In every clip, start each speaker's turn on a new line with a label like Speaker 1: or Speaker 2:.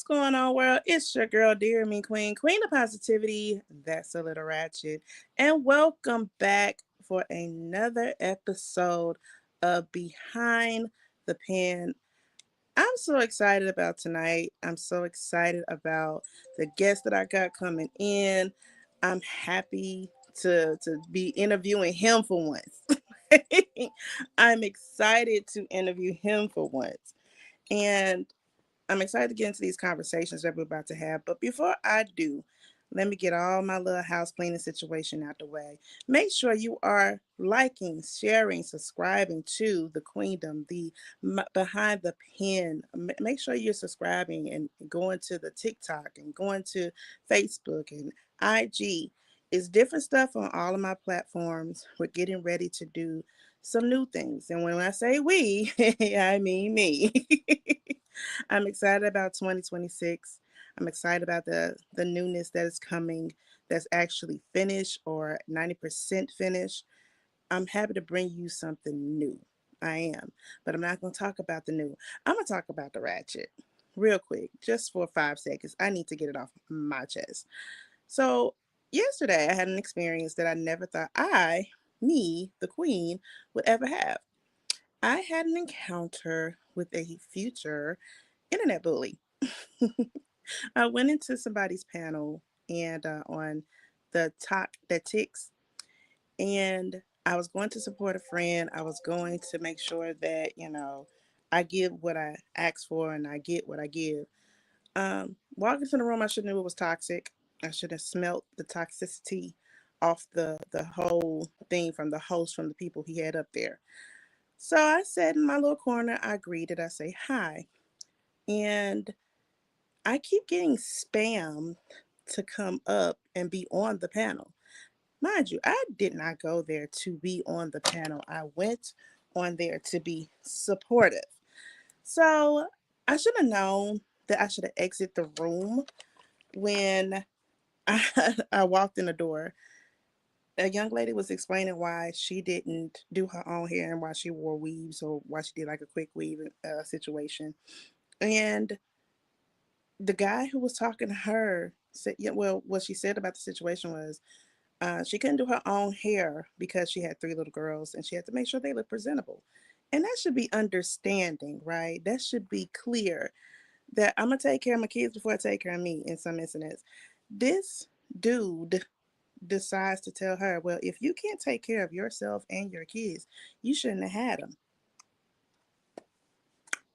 Speaker 1: going on, world? It's your girl, Dear Me Queen, Queen of Positivity. That's a little ratchet. And welcome back for another episode of Behind the Pen. I'm so excited about tonight. I'm so excited about the guest that I got coming in. I'm happy to be interviewing him for once. I'm excited to interview him for once. And I'm excited to get into these conversations that we're about to have. But before I do, let me get all my little house cleaning situation out the way. Make sure you are liking, sharing, subscribing to the Queendom, the Behind the Pen. Make sure you're subscribing and going to the TikTok and going to Facebook and IG. It's different stuff on all of my platforms. We're getting ready to do some new things. And when I say we, I mean me. I'm excited about 2026. I'm excited about the newness that is coming that's actually finished or 90% finished. I'm happy to bring you something new. I am. But I'm not going to talk about the new. I'm going to talk about the ratchet real quick, just for 5 seconds. I need to get it off my chest. So, yesterday I had an experience that I never thought me, the queen, would ever have. I had an encounter with a future internet bully. I went into somebody's panel and on the talk that ticks, and I was going to support a friend. I was going to make sure that I give what I ask for and I get what I give. Walking into the room, I should have knew it was toxic. I should have smelt the toxicity off the whole thing from the host, from the people he had up there. So I sat in my little corner. I greeted. I say hi, and I keep getting spam to come up and be on the panel. Mind you, I did not go there to be on the panel. I went on there to be supportive. So I should have known that I should have exited the room when I walked in the door. A young lady was explaining why she didn't do her own hair and why she wore weaves or why she did like a quick weave situation. And the guy who was talking to her said, yeah, well, what she said about the situation was she couldn't do her own hair because she had three little girls and she had to make sure they look presentable. And that should be understanding, right? That should be clear that I'm going to take care of my kids before I take care of me in some incidents. This dude decides to tell her, well, if you can't take care of yourself and your kids, you shouldn't have had them.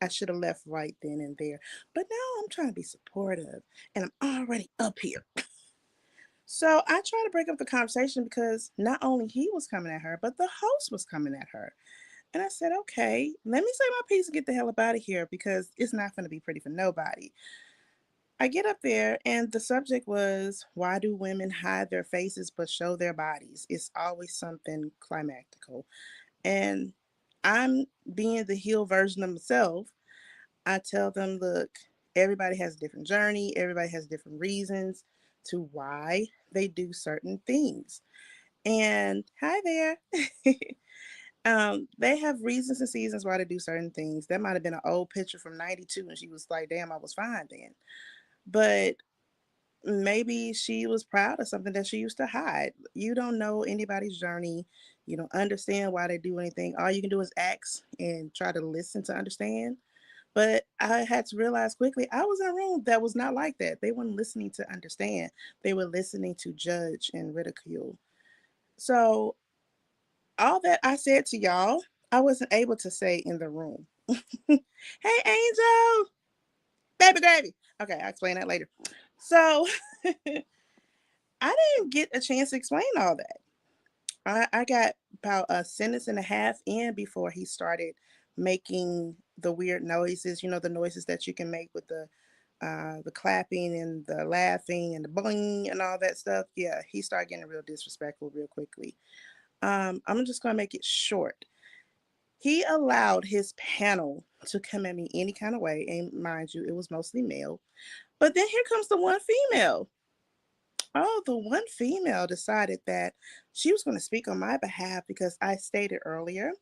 Speaker 1: I should have left right then and there. But now I'm trying to be supportive and I'm already up here. So I tried to break up the conversation because not only he was coming at her, but the host was coming at her. And I said, okay, let me say my piece and get the hell up out of here because it's not going to be pretty for nobody. I get up there and the subject was, why do women hide their faces but show their bodies? It's always something climactical. And I'm being the heel version of myself. I tell them, look, everybody has a different journey, everybody has different reasons to why they do certain things. And hi there. They have reasons and seasons why they do certain things. That might have been an old picture from 92 and she was like, damn, I was fine then. But maybe she was proud of something that she used to hide. You don't know anybody's journey. You don't understand why they do anything. All you can do is ask and try to listen to understand. But I had to realize quickly I was in a room that was not like that. They weren't listening to understand, they were listening to judge and ridicule. So, all that I said to y'all, I wasn't able to say in the room. Hey, Angel, baby gravy. Okay, I'll explain that later. So, I didn't get a chance to explain all that. I got about a sentence and a half in before he started making the weird noises. You know, the noises that you can make with the clapping and the laughing and the bling and all that stuff. Yeah, he started getting real disrespectful real quickly. I'm just gonna make it short. He allowed his panel to come at me any kind of way, and mind you, it was mostly male. But then here comes the one female. Oh, the one female decided that she was going to speak on my behalf because I stated earlier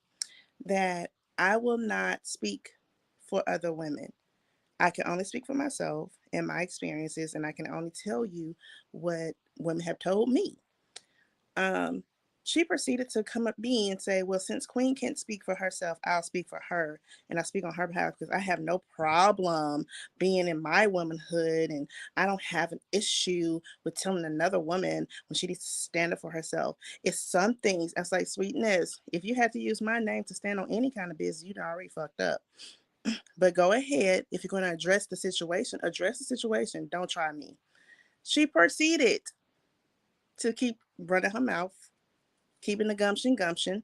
Speaker 1: that I will not speak for other women. I can only speak for myself and my experiences, and I can only tell you what women have told me. Um, she proceeded to come up to me and say, well, since Queen can't speak for herself, I'll speak for her. And I speak on her behalf because I have no problem being in my womanhood. And I don't have an issue with telling another woman when she needs to stand up for herself. It's some things, that's like sweetness. If you had to use my name to stand on any kind of business, you'd already fucked up. But go ahead. If you're going to address the situation, address the situation. Don't try me. She proceeded to keep running her mouth, keeping the gumption gumption.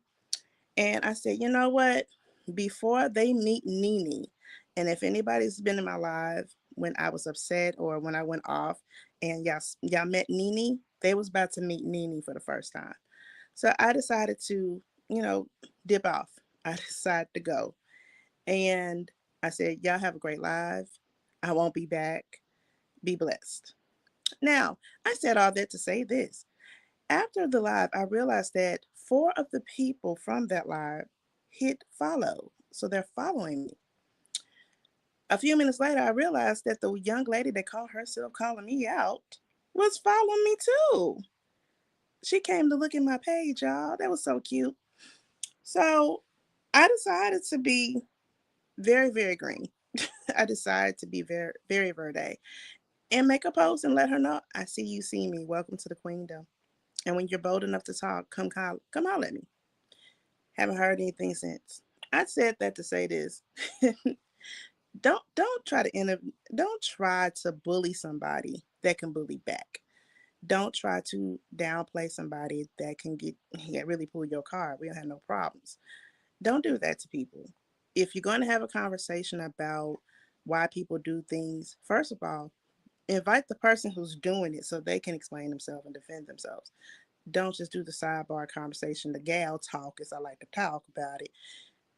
Speaker 1: And I said, you know what? Before they meet Nene, and if anybody's been in my life when I was upset or when I went off and y'all met Nene, they was about to meet Nene for the first time. So I decided to, you know, dip off. I decided to go. And I said, y'all have a great life. I won't be back. Be blessed. Now, I said all that to say this. After the live, I realized that four of the people from that live hit follow. So they're following me. A few minutes later, I realized that the young lady that called herself calling me out was following me too. She came to look at my page, y'all. That was so cute. So I decided to be very, very green. I decided to be very, very verde and make a post and let her know I see you, see me. Welcome to the queendom. And when you're bold enough to talk, come holler at me. Haven't heard anything since. I said that to say this. don't try to don't try to bully somebody that can bully back. Don't try to downplay somebody that can really pull your card. We don't have no problems. Don't do that to people. If you're going to have a conversation about why people do things, first of all, invite the person who's doing it so they can explain themselves and defend themselves. Don't just do the sidebar conversation, the gal talk, as I like to talk about it.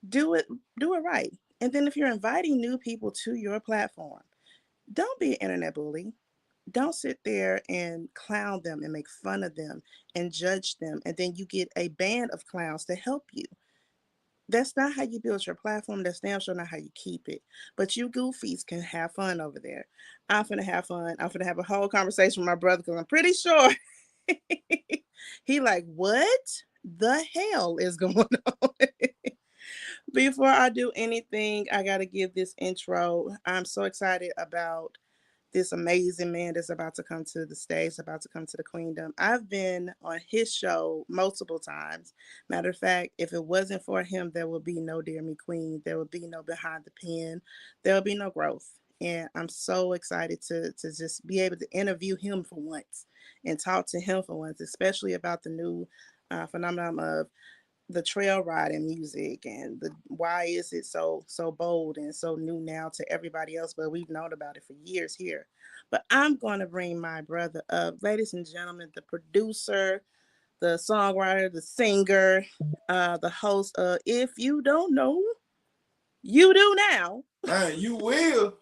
Speaker 1: Do it, do it right. And then if you're inviting new people to your platform, don't be an internet bully. Don't sit there and clown them and make fun of them and judge them. And then you get a band of clowns to help you. That's not how you build your platform. That's damn sure not how you keep it. But you goofies can have fun over there. I'm finna have fun. I'm finna have a whole conversation with my brother because I'm pretty sure he like, what the hell is going on? Before I do anything, I gotta give this intro. I'm so excited about this amazing man that's about to come to the stage, about to come to the queendom. I've been on his show multiple times. Matter of fact, if it wasn't for him, there would be no Dear Me Queen. There would be no Behind the Pen. There would be no growth. And I'm so excited to just be able to interview him for once and talk to him for once, especially about the new phenomenon of the trail riding music and the why is it so bold and so new now to everybody else, but we've known about it for years here. But I'm going to bring my brother up, ladies and gentlemen, the producer, the songwriter, the singer, the host of If You Don't Know, You Do Now.
Speaker 2: Man, you will.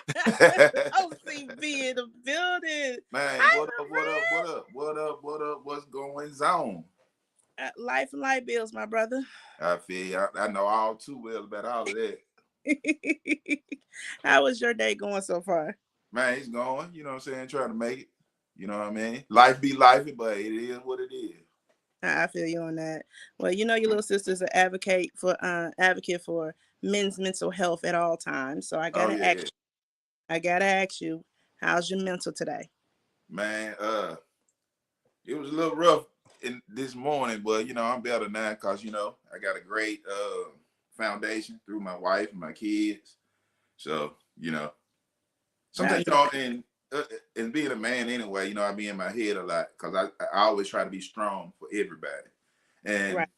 Speaker 1: OCB in the building.
Speaker 2: Man,
Speaker 1: Hi,
Speaker 2: what up, what up, what up, what up, what up, what's going on?
Speaker 1: my friend. Life and light bills, my brother.
Speaker 2: I feel you. I know all too well about all of that.
Speaker 1: How was your day going so far?
Speaker 2: Man, it's going, you know what I'm saying, trying to make it. You know what I mean? Life be life, but it is what it is.
Speaker 1: I feel you on that. Well, you know your little sister's an advocate for men's mental health at all times. So
Speaker 2: Oh yeah.
Speaker 1: I gotta ask you, how's your mental today?
Speaker 2: Man, it was a little rough in this morning, but you know, I'm better now because you know, I got a great foundation through my wife and my kids. So, you know, sometimes
Speaker 1: That's
Speaker 2: you know, and being a man anyway, you know, I be in my head a lot because I always try to be strong for everybody, and
Speaker 1: right.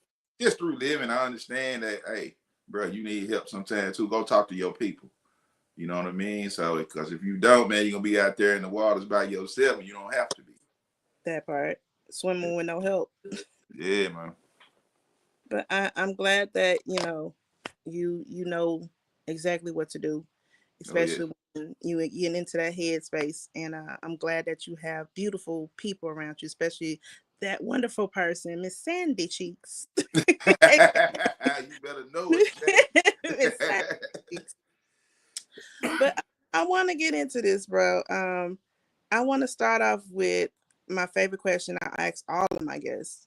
Speaker 2: just through living, I understand that hey, bro, you need help sometimes too. Go talk to your people. You know what I mean? So because if you don't, man, you're gonna be out there in the waters by yourself, and you don't have to be.
Speaker 1: That part. Swimming with no help.
Speaker 2: Yeah, man.
Speaker 1: But I'm glad that, you know exactly what to do,
Speaker 2: Oh yeah.
Speaker 1: especially when you get into that headspace. And I'm glad that you have beautiful people around you, especially that wonderful person, Miss Sandy Cheeks.
Speaker 2: You better know it, Jay.
Speaker 1: Miss Sandy Cheeks. But I want to get into this, bro. I want to start off with my favorite question I ask all of my guests.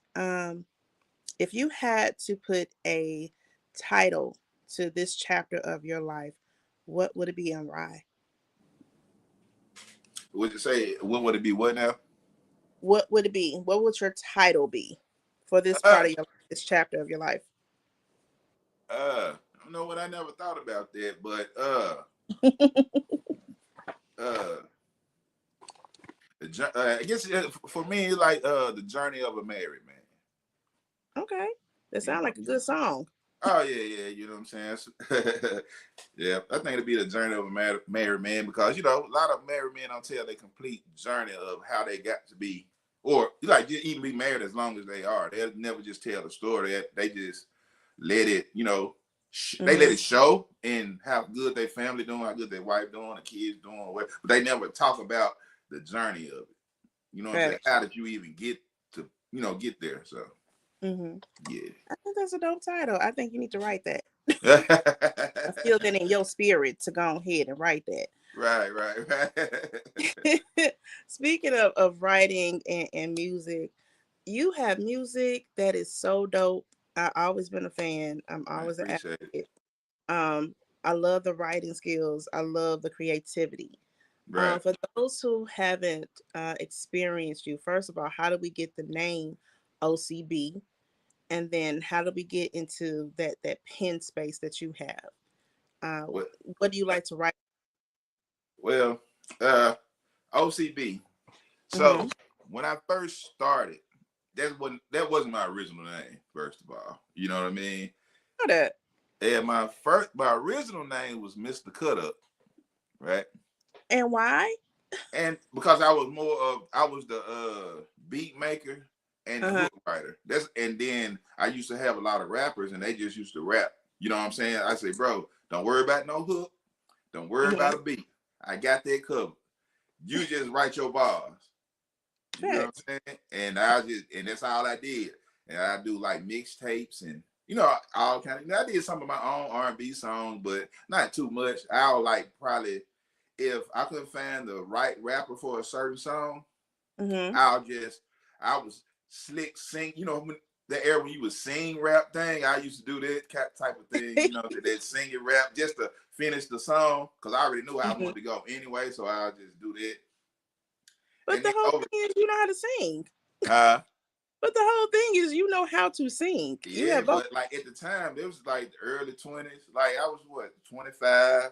Speaker 1: If you had to put a title to this chapter of your life, what would it be and why?
Speaker 2: Would you say what would it be? What now?
Speaker 1: What would it be? What would your title be for this part
Speaker 2: Uh,
Speaker 1: of your life, this chapter of your life?
Speaker 2: you know what? I never thought about that, but uh, I guess for me, it's like the journey of a married man.
Speaker 1: Okay, that
Speaker 2: You
Speaker 1: sounds
Speaker 2: know.
Speaker 1: like a good song.
Speaker 2: Oh yeah, yeah. You know what I'm saying? Yeah, I think it'd be the journey of a married man because a lot of married men don't tell their complete journey of how they got to be, or like just even be married as long as they are. They'll never just tell the story. They just let it, they let
Speaker 1: Hmm.
Speaker 2: it show and how good their family doing, how good their wife doing, the kids doing, what. But they never talk about the journey of it. You know what I'm saying?
Speaker 1: Facts.
Speaker 2: How did you even get to, get there? So
Speaker 1: Hmm.
Speaker 2: yeah.
Speaker 1: I think that's a dope title. I think you need to write that. I feel
Speaker 2: Right,
Speaker 1: that in your spirit to go ahead and write that.
Speaker 2: right, right.
Speaker 1: Speaking of writing and music, you have music that is so dope. I've always been a fan. I'm
Speaker 2: I
Speaker 1: always an
Speaker 2: appreciate it.
Speaker 1: advocate. Um, I love the writing skills. I love the creativity.
Speaker 2: Right.
Speaker 1: For those who haven't experienced you, first of all, how do we get the name OCB? And then how do we get into that pen space that you have? Uh,
Speaker 2: Well,
Speaker 1: what do you like to write?
Speaker 2: well, uh, OCB.
Speaker 1: Mm-hmm.
Speaker 2: So when I first started, that wasn't my original name. First of all, you know what I mean.
Speaker 1: Know that.
Speaker 2: And my original name was Mr. Cut Up, right?
Speaker 1: And why?
Speaker 2: And because I was the beat maker and the
Speaker 1: Uh-huh.
Speaker 2: hook writer. And then I used to have a lot of rappers and they just used to rap. You know what I'm saying? I say, bro, don't worry about no hook. Don't worry
Speaker 1: Mm-hmm.
Speaker 2: about a beat. I got that covered. You just write your bars. You know
Speaker 1: Facts.
Speaker 2: what I'm saying? And that's all I did. And I do like mixtapes and all kind of. I did some of my own R&B songs, but not too much. I'll like probably if I couldn't find the right rapper for a certain song,
Speaker 1: Mm-hmm.
Speaker 2: I was slick sing. When the era when you would sing rap thing, I used to do that type of thing. That singing rap just to finish the song because I already knew how I
Speaker 1: Hmm.
Speaker 2: wanted to go anyway, so I'll just do that.
Speaker 1: But
Speaker 2: And
Speaker 1: the
Speaker 2: then
Speaker 1: whole
Speaker 2: over,
Speaker 1: thing is you know how to sing.
Speaker 2: uh,
Speaker 1: But the whole thing is you know how to sing. You
Speaker 2: yeah,
Speaker 1: have both.
Speaker 2: but like at the time, it was like the early 20s. Like I was 25,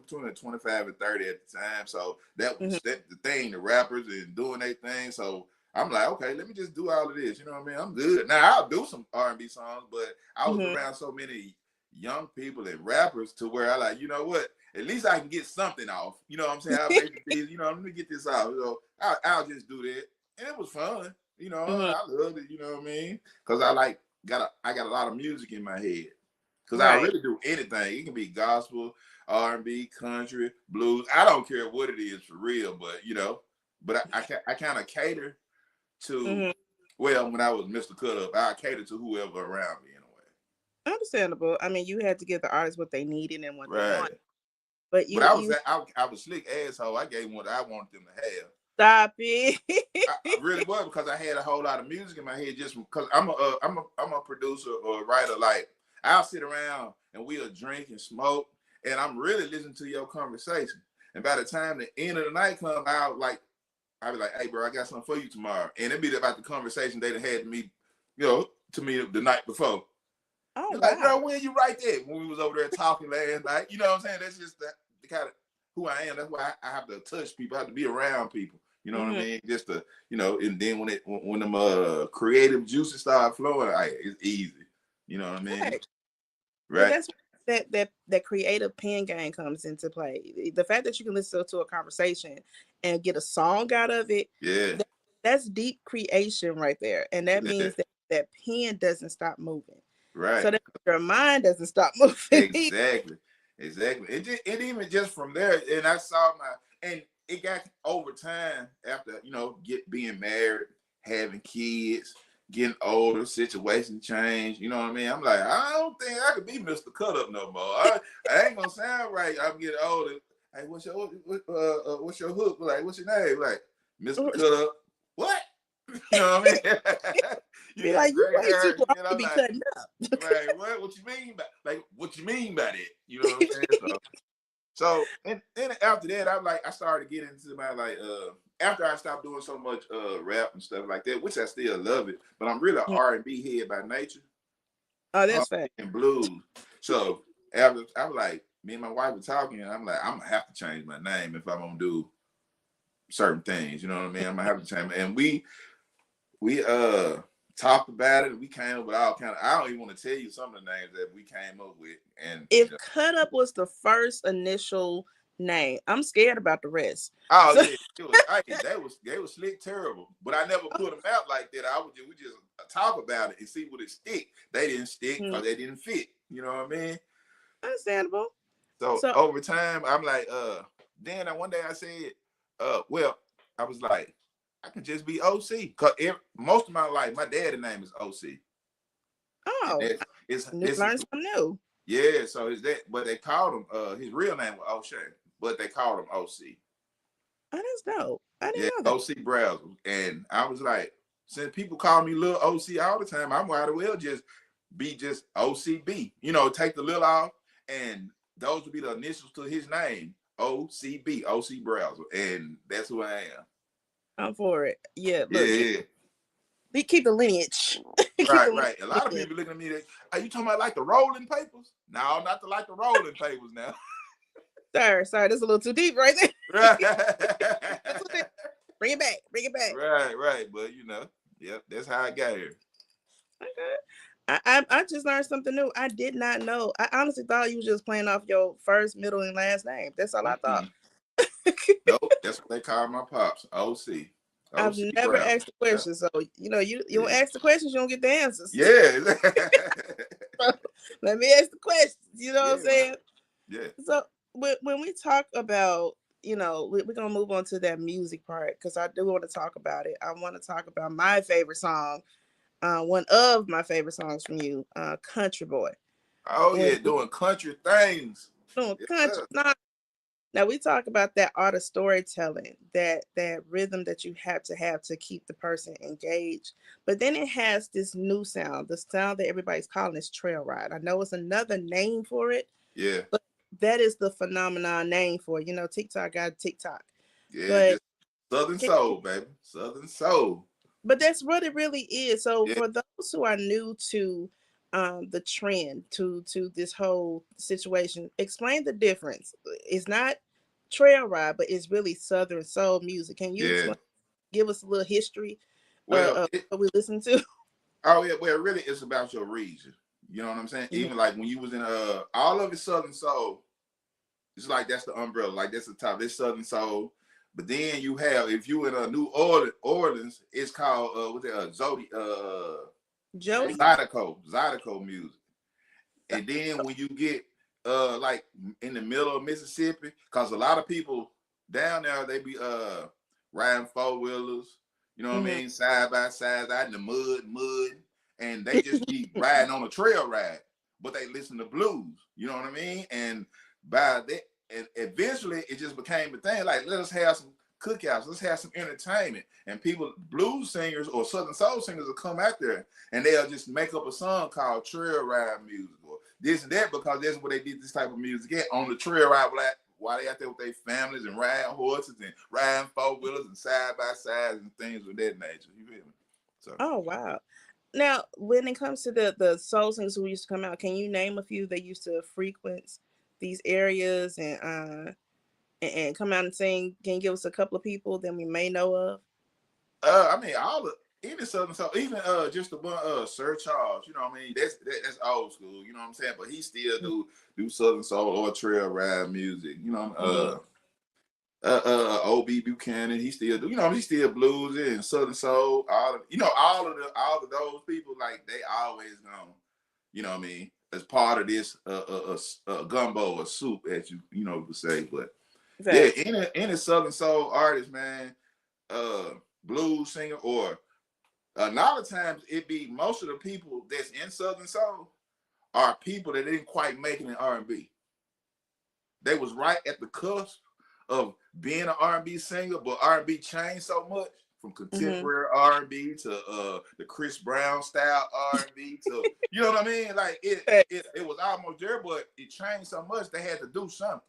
Speaker 2: between 25 and 30 at the time. So that
Speaker 1: Hmm.
Speaker 2: was the thing, the rappers and doing their thing. So I'm like, okay, let me just do all of this. You know what I mean? I'm good. Now I'll do some R&B songs, but I was
Speaker 1: Hmm.
Speaker 2: around so many young people and rappers to where I like, you know what? At least I can get something off. You know what I'm saying? I'll make these, let me get this out. I'll just do that. And it was fun.
Speaker 1: Hmm.
Speaker 2: I loved it, you know what I mean? Because I got a lot of music in my head. Because I
Speaker 1: Right.
Speaker 2: really do anything. It can be gospel, R&B, country, blues. I don't care what it is for real, but I kind of cater to,
Speaker 1: Hmm.
Speaker 2: well, when I was Mr. Cut Up, I cater to whoever around me in a
Speaker 1: Understandable. I mean, you had to give the artists what they needed and what
Speaker 2: way.
Speaker 1: they
Speaker 2: Right.
Speaker 1: want. But
Speaker 2: But
Speaker 1: you
Speaker 2: I was slick asshole. I gave them what I wanted them to have.
Speaker 1: stop it.
Speaker 2: I really was because I had a whole lot of music in my head just because I'm a producer or a writer. Like I'll sit around and we'll drink and smoke, and I'm really listening to your conversation. And by the time the end of the night comes, I'll be like, hey bro, I got something for you tomorrow, and it be about the conversation they had to me, to me the night before.
Speaker 1: Oh
Speaker 2: You're like,
Speaker 1: wow.
Speaker 2: bro, when you write that? When we was over there talking last night, you know what I'm saying? That's just the kind of who I am. That's why I have to touch people. I have to be around people. You know what I
Speaker 1: Hmm.
Speaker 2: mean? Just to, and then when them creative juices start flowing, it's easy. You know what I mean?
Speaker 1: Right. But
Speaker 2: Right?
Speaker 1: that's where that creative pen game comes into play. The fact that you can listen to a conversation and get a song out of it,
Speaker 2: Yeah.
Speaker 1: that, that's deep creation right there. And that
Speaker 2: Yeah.
Speaker 1: means that that pen doesn't stop moving.
Speaker 2: Right.
Speaker 1: So that your mind doesn't stop moving either.
Speaker 2: Exactly. Exactly. It even just from there, and I saw and it got over time after, get being married, having kids, getting older, situation change. You know what I mean? I'm like, I don't think I could be Mr. Cut Up no more. I ain't gonna sound right. I'm getting older. hey, what's your hook? Like, what's your name? Like, Mr. Cut Up. What? You know what I mean? You
Speaker 1: Be
Speaker 2: got
Speaker 1: like, you
Speaker 2: gray
Speaker 1: way too
Speaker 2: hair,
Speaker 1: grown
Speaker 2: you
Speaker 1: to
Speaker 2: know,
Speaker 1: be
Speaker 2: like,
Speaker 1: cutting up.
Speaker 2: right, what you mean by what you mean by that? You know what I'm saying? So and then after that, I started getting into my like after I stopped doing so much rap and stuff like that, which I still love it, but I'm really R&B head by nature,
Speaker 1: Oh, that's fact.
Speaker 2: and blues. So after I was like, me and my wife were talking, and I'm like, I'm gonna have to change my name if I'm gonna do certain things. You know what I mean? I'm gonna have to change. And we talked about it. We came up with all kind of. I don't even want to tell you some of the names that we came up with. And
Speaker 1: If Cut Up was the first initial name, I'm scared about the rest.
Speaker 2: oh
Speaker 1: So
Speaker 2: yeah, it was. They was slick terrible. But I never put them out like that. We just talk about it and see what it stick. They didn't stick because they didn't fit. You know what I mean?
Speaker 1: understandable.
Speaker 2: So
Speaker 1: So
Speaker 2: over time, I'm like, then one day I said, well, I was like, I can just be OC. Cause most of my life, my dad's name is OC. And
Speaker 1: oh,
Speaker 2: it's this is
Speaker 1: learn something new.
Speaker 2: yeah, so is that but they called him his real name was O'Shea, but they called him OC.
Speaker 1: Oh, that's dope. I didn't
Speaker 2: Yeah,
Speaker 1: know that.
Speaker 2: OC Browser. And I was like, since people call me little OC all the time, I might as well just be just OCB. You know, take the little off, and those would be the initials to his name, OCB, OC Browser, and that's who I am.
Speaker 1: I'm for it. Yeah,
Speaker 2: Yeah,
Speaker 1: look,
Speaker 2: yeah.
Speaker 1: keep the lineage. Keep the
Speaker 2: Right, right. A lot of
Speaker 1: lineage.
Speaker 2: people looking at me, are you talking about like the rolling papers? No, not the like the rolling papers now.
Speaker 1: Sorry, that's a little too deep right there.
Speaker 2: Right.
Speaker 1: That's too deep. Bring it back. Bring it back.
Speaker 2: Right, right. But yep, that's how I got here.
Speaker 1: Okay. I just learned something new. I did not know. I honestly thought you was just playing off your first, middle, and last name. That's all I thought.
Speaker 2: Mm-mm. Nope, that's what they call my pops. OC.
Speaker 1: I've
Speaker 2: OC
Speaker 1: never
Speaker 2: Brown.
Speaker 1: asked the
Speaker 2: Yeah.
Speaker 1: question, so you don't
Speaker 2: Yeah.
Speaker 1: ask the questions, you don't get the answers.
Speaker 2: Yeah.
Speaker 1: Let me ask the questions. You know what I'm
Speaker 2: Yeah, man.
Speaker 1: saying?
Speaker 2: Yeah.
Speaker 1: So when we talk about, we're gonna move on to that music part because I do want to talk about it. I want to talk about my favorite song, one of my favorite songs from you, "Country Boy."
Speaker 2: Oh
Speaker 1: When
Speaker 2: yeah, doing country things.
Speaker 1: doing
Speaker 2: Yes,
Speaker 1: country,
Speaker 2: sir.
Speaker 1: now we talk about that art of storytelling, that rhythm that you have to keep the person engaged. But then it has this new sound, the sound that everybody's calling is trail ride. I know it's another name for it,
Speaker 2: Yeah.
Speaker 1: but that is the phenomenon name for it. TikTok got TikTok.
Speaker 2: Yeah,
Speaker 1: But
Speaker 2: just Southern Soul, baby. Southern Soul.
Speaker 1: but that's what it really is. So
Speaker 2: Yeah,
Speaker 1: for those who are new to the trend, to this whole situation, explain the difference. It's not trail ride, but it's really Southern soul music. Can you
Speaker 2: yeah.
Speaker 1: explain? Give us a little history
Speaker 2: Well,
Speaker 1: of what we listen to.
Speaker 2: oh yeah, well, really, it's about your region. You know what I'm saying?
Speaker 1: Mhm.
Speaker 2: Even like when you was in all of it Southern Soul, it's like that's the umbrella, like that's the top. It's Southern Soul. But then you have if you in New Orleans, it's called what's that?
Speaker 1: Jody.
Speaker 2: Zydeco music. And then when you get like in the middle of Mississippi, because a lot of people down there they be riding four wheelers, you know what I
Speaker 1: Hmm.
Speaker 2: mean, side by side out in the mud, and they just be riding on a trail ride, but they listen to blues, you know what I mean? And by that, and eventually it just became a thing. Like let us have some cookouts, let's have some entertainment, and people, blues singers or Southern soul singers will come out there and they'll just make up a song called trail ride music or this and that because that's what they did this type of music at on the trail ride while they out there with their families and riding horses and riding four wheelers and side by sides and things of that nature. You feel me? So
Speaker 1: Oh wow. Now, when it comes to the soul singers who used to come out, can you name a few that used to frequent these areas and come out and sing? Can you give us a couple of people that we may know of?
Speaker 2: I mean all of even Southern Soul, even just the one Sir Charles, you know what I mean? That's old school, you know what I'm saying? But he still do Southern Soul or trail ride music, you know.
Speaker 1: Mm-hmm.
Speaker 2: OB Buchanan, he still do, he still bluesy and Southern Soul, all of those people, like they always gone, you know what I mean, as part of this gumbo or soup, as you would say. But yeah,
Speaker 1: Facts.
Speaker 2: any Southern Soul artist, man, uh blues singer, or a lot of times it be most of the people that's in Southern Soul are people that didn't quite make it in R&B. They was right at the cusp, of being an R&B singer, but R&B changed so much from
Speaker 1: Mm-hmm.
Speaker 2: contemporary R&B to the Chris Brown style R&B to, you know what I mean? Like it was almost there, but it changed so much they had to do something.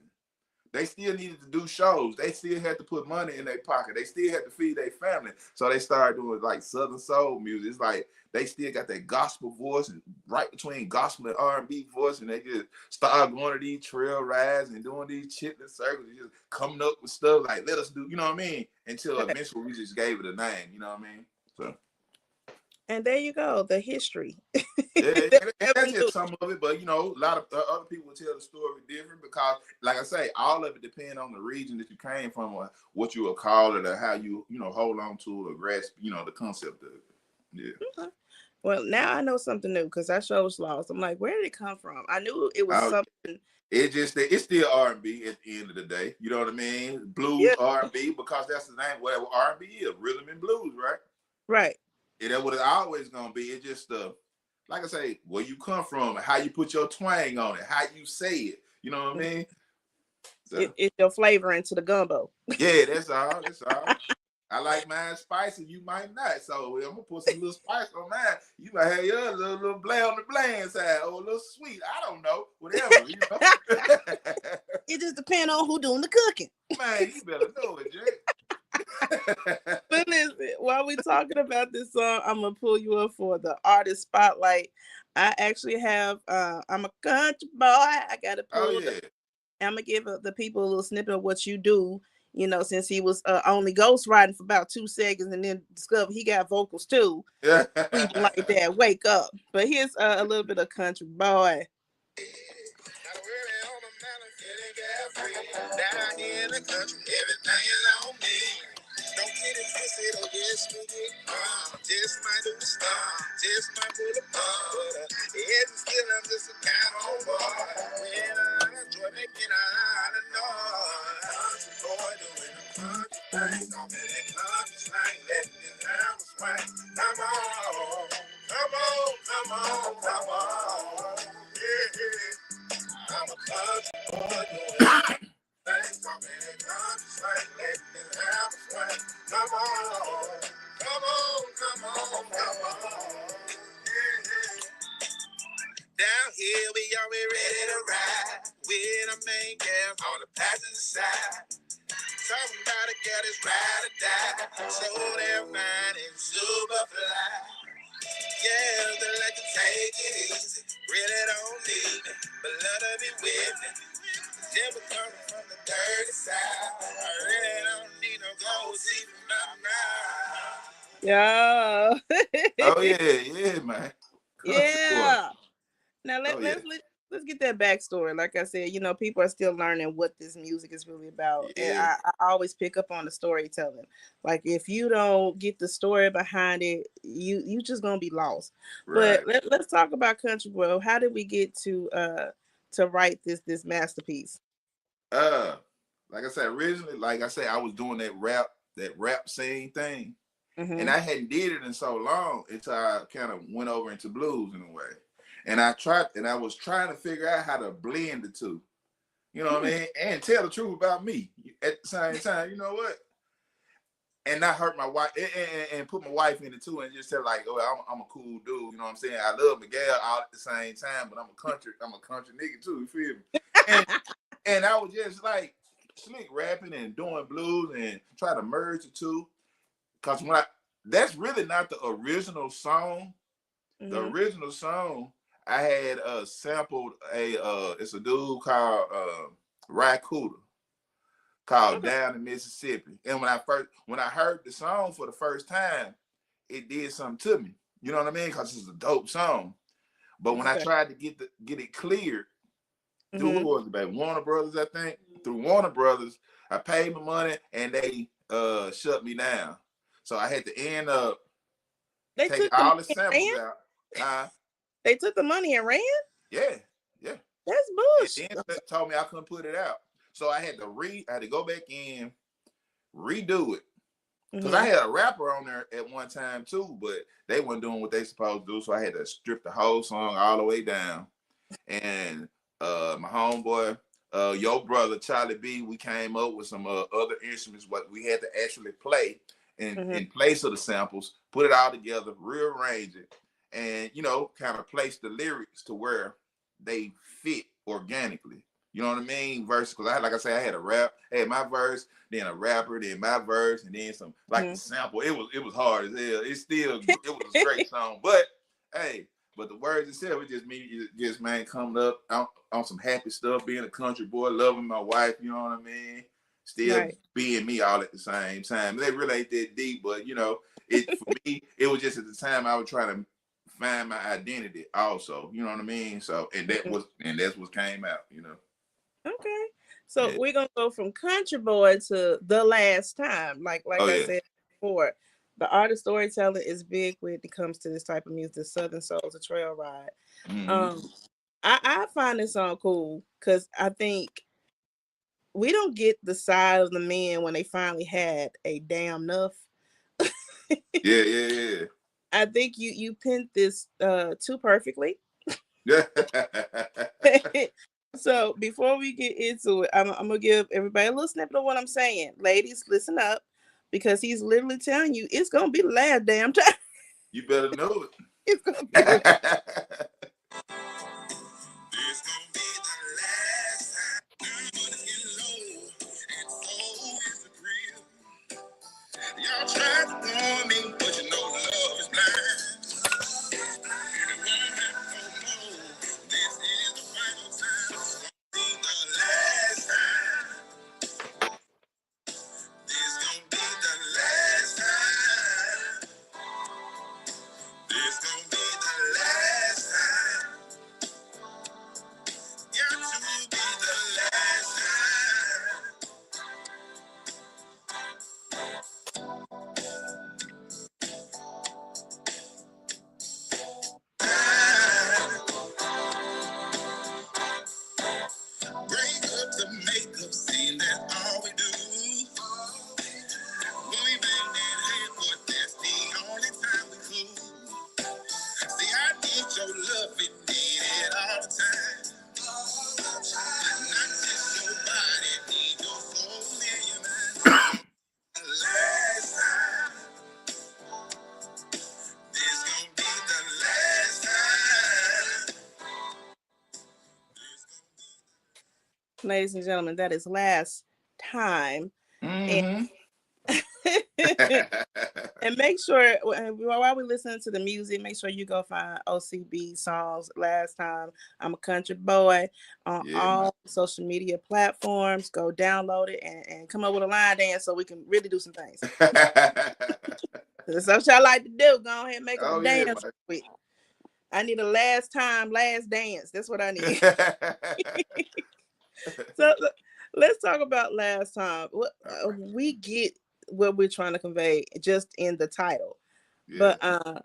Speaker 2: They still needed to do shows. They still had to put money in their pocket. They still had to feed their family. So they started doing like Southern soul music. It's like they still got that gospel voice and right between gospel and R&B voice, and they just started going to these trail rides and doing these chitlin circles and just coming up with stuff like let us do, you know what I mean? Until eventually we just gave it a name, you know what I mean? So
Speaker 1: And there you go, the history.
Speaker 2: yeah,
Speaker 1: They
Speaker 2: and
Speaker 1: never
Speaker 2: that's
Speaker 1: knew.
Speaker 2: just some of it. But you know, a lot of other people tell the story different because, like I say, all of it depends on the region that you came from, or what you would call it, or how you know hold on to it or grasp, you know, the concept of it. Yeah,
Speaker 1: Okay. Well, now I know something new because I sure was lost. I'm like, where did it come from? I knew it was
Speaker 2: I,
Speaker 1: something.
Speaker 2: it's still R&B at the end of the day. You know what I mean? Blues
Speaker 1: Yeah,
Speaker 2: R&B because that's the name. Whatever R&B is, rhythm and blues, right?
Speaker 1: right.
Speaker 2: And that's what it's always gonna be. It's just like I say, where you come from, how you put your twang on it, how you say it. You know what I mean? So
Speaker 1: It's your flavor into the gumbo.
Speaker 2: yeah, that's all. That's all. I like mine spicy. You might not. So I'm gonna put some little spice on mine. You might have your little bland on the bland side or a little sweet. I don't know. Whatever, you know.
Speaker 1: It just depends on who doing the cooking.
Speaker 2: Man, you better know it, Jay.
Speaker 1: But listen, while we talking about this song, I'm gonna pull you up for the artist spotlight. I actually have. I'm a country boy. I got to
Speaker 2: Oh
Speaker 1: pull.
Speaker 2: yeah.
Speaker 1: I'm gonna give the people a little snippet of what you do. You know, since he was only ghostwriting for about 2 seconds, and then discovered he got vocals too.
Speaker 2: Yeah.
Speaker 1: People like that, wake up. But here's a little bit of country boy. Down here in the country, everything is on me. Don't get it twisted, oh yes we get just might do the star, just might pull the bar. But it's still I'm just a kind of boy. When I enjoy making a lot of noise. Country boy doing the country thing. I'm in that country slang, letting this hammer swing. Come on, come on, come on, come on. Yeah, yeah. I'm a country boy doing things. I'm in that country slang, letting this hammer swing. Come on, come on, come on, come on. Yeah, yeah. Down here we always ready to ride. With a main gas on the passenger side. Talking about a girl that's ride or die. So damn fine and super fly. Yeah, they like to take it easy. Really don't need it, but love to be with me. Never coming from the dirty side. I really don't need no gold seat from nothing now.
Speaker 2: Oh
Speaker 1: Yeah.
Speaker 2: yeah, yeah, man. Country boy.
Speaker 1: Yeah. Now
Speaker 2: Oh yeah.
Speaker 1: let's get that backstory. Like I said, you know, people are still learning what this music is really about, and
Speaker 2: Yeah.
Speaker 1: I always pick up on the storytelling. Like if you don't get the story behind it, you just gonna be lost. But
Speaker 2: Right.
Speaker 1: let's talk about Country Boy. How did we get to write this masterpiece?
Speaker 2: Uh, like I said originally, like I said, I was doing that rap sing thing, and
Speaker 1: Mm-hmm.
Speaker 2: I hadn't did it in so long until I kind of went over into blues in a way, and I was trying to figure out how to blend the two, you know what I
Speaker 1: Hmm.
Speaker 2: mean, and tell the truth about me at the same time. You know what? And not hurt my wife and put my wife in it too, and just tell like, oh, I'm a cool dude. You know what I'm saying? I love Miguel all at the same time, but I'm a country nigga too. You feel me? And and I was just like slick rapping and doing blues and try to merge the two. Cause that's really not the original song. The
Speaker 1: Mm-hmm.
Speaker 2: original song I had sampled it's a dude called Rakuda called
Speaker 1: Okay.
Speaker 2: Down in Mississippi. And when I heard the song for the first time, it did something to me. You know what I mean? Cause it's a dope song. But when I
Speaker 1: Okay.
Speaker 2: tried to get it cleared through who
Speaker 1: Mm-hmm.
Speaker 2: was it, baby? Warner Brothers, I think. Through Warner Brothers, I paid my money and they shut me down. So I had to end up
Speaker 1: They
Speaker 2: taking
Speaker 1: took the
Speaker 2: all the
Speaker 1: money and
Speaker 2: samples
Speaker 1: ran.
Speaker 2: out. Uh,
Speaker 1: They took the money and ran.
Speaker 2: yeah, yeah.
Speaker 1: That's
Speaker 2: And
Speaker 1: bullshit.
Speaker 2: then they told me I couldn't put it out. So I had to go back in, redo it. Cause I
Speaker 1: Mm-hmm.
Speaker 2: had a rapper on there at one time too, but they weren't doing what they supposed to do. So I had to strip the whole song all the way down. And my homeboy, your brother Charlie B, we came up with some other instruments what we had to actually play in place of the samples, put it all together, rearrange it, and kind of place the lyrics to where they fit organically. You know what I mean? Verse, because like I said, I had a rap, I had my verse, then a rapper, then my verse, and then some like the sample. It was hard as hell. It was a great song, but hey, but the words itself, it just man coming up on some happy stuff, being a country boy, loving my wife. You know what I mean? Still
Speaker 1: Right.
Speaker 2: being me all at the same time. They really ain't that deep, but it for me, it was just at the time I was trying to find my identity also. You know what I mean? So that's what came out.
Speaker 1: Okay. So
Speaker 2: Yeah.
Speaker 1: we're gonna go from country boy to the last time. Like
Speaker 2: Oh
Speaker 1: I
Speaker 2: yeah.
Speaker 1: said before, the art of storytelling is big when it comes to this type of music, the Southern Soul's a trail ride.
Speaker 2: Mm-hmm.
Speaker 1: Um I find this song cool because I think we don't get the side of the men when they finally had a damn enough.
Speaker 2: Yeah, yeah,
Speaker 1: I think you pinned this too perfectly.
Speaker 2: yeah.
Speaker 1: So before we get into it, I'm gonna give everybody a little snippet of what I'm saying. Ladies, listen up, because he's literally telling you it's gonna be the last damn time.
Speaker 2: You better know
Speaker 1: It's gonna be the last.
Speaker 2: it. This gonna be the last time. Diamonds get low, and so is the thrill. Y'all tried to warn me, but you know love is blind. And it won't happen no more. This is the final time. Be the last time. This gonna be the last time. This gonna be the last time. Got to be the last time. Break up the makeup scene, that's all we do. Boy, bang that head, but that's the only time we cool. See, I need your love, it need it all the time. Not just your body, need your soul and your mind. The last time, this gon' be the last time.
Speaker 1: Ladies and gentlemen, that is last time. And
Speaker 2: Mm-hmm.
Speaker 1: and make sure while we listen to the music, make sure you go find OCB songs. Last time, I'm a country boy on
Speaker 2: Yeah, man.
Speaker 1: all social media platforms. Go download it and come up with a line dance so we can really do some things. That's what y'all like to do. Go ahead and make up a
Speaker 2: Oh yeah,
Speaker 1: dance with. I need a last time, last dance. That's what I need.
Speaker 2: man.
Speaker 1: So let's talk about last time. We get what we're trying to convey just in the title,
Speaker 2: Yeah.
Speaker 1: but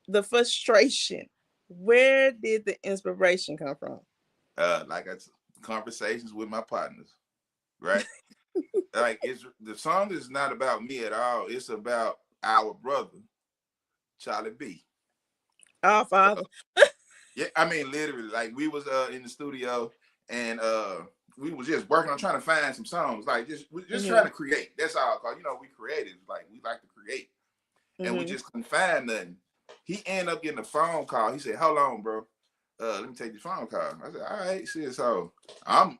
Speaker 1: the frustration. Where did the inspiration come from?
Speaker 2: Like conversations with my partners, right? Like the song is not about me at all. It's about our brother, Charlie B.
Speaker 1: Our father.
Speaker 2: Yeah, I mean literally, like we was in the studio and we was just working on trying to find some songs, like just trying
Speaker 1: Mm-hmm.
Speaker 2: to create. That's all. Cause we creative, like we like to create, and we
Speaker 1: Mm-hmm.
Speaker 2: just couldn't find nothing. He ended up getting a phone call. He said, "Hold on, bro. Let me take the phone call." I said, "All right, shit." So I'm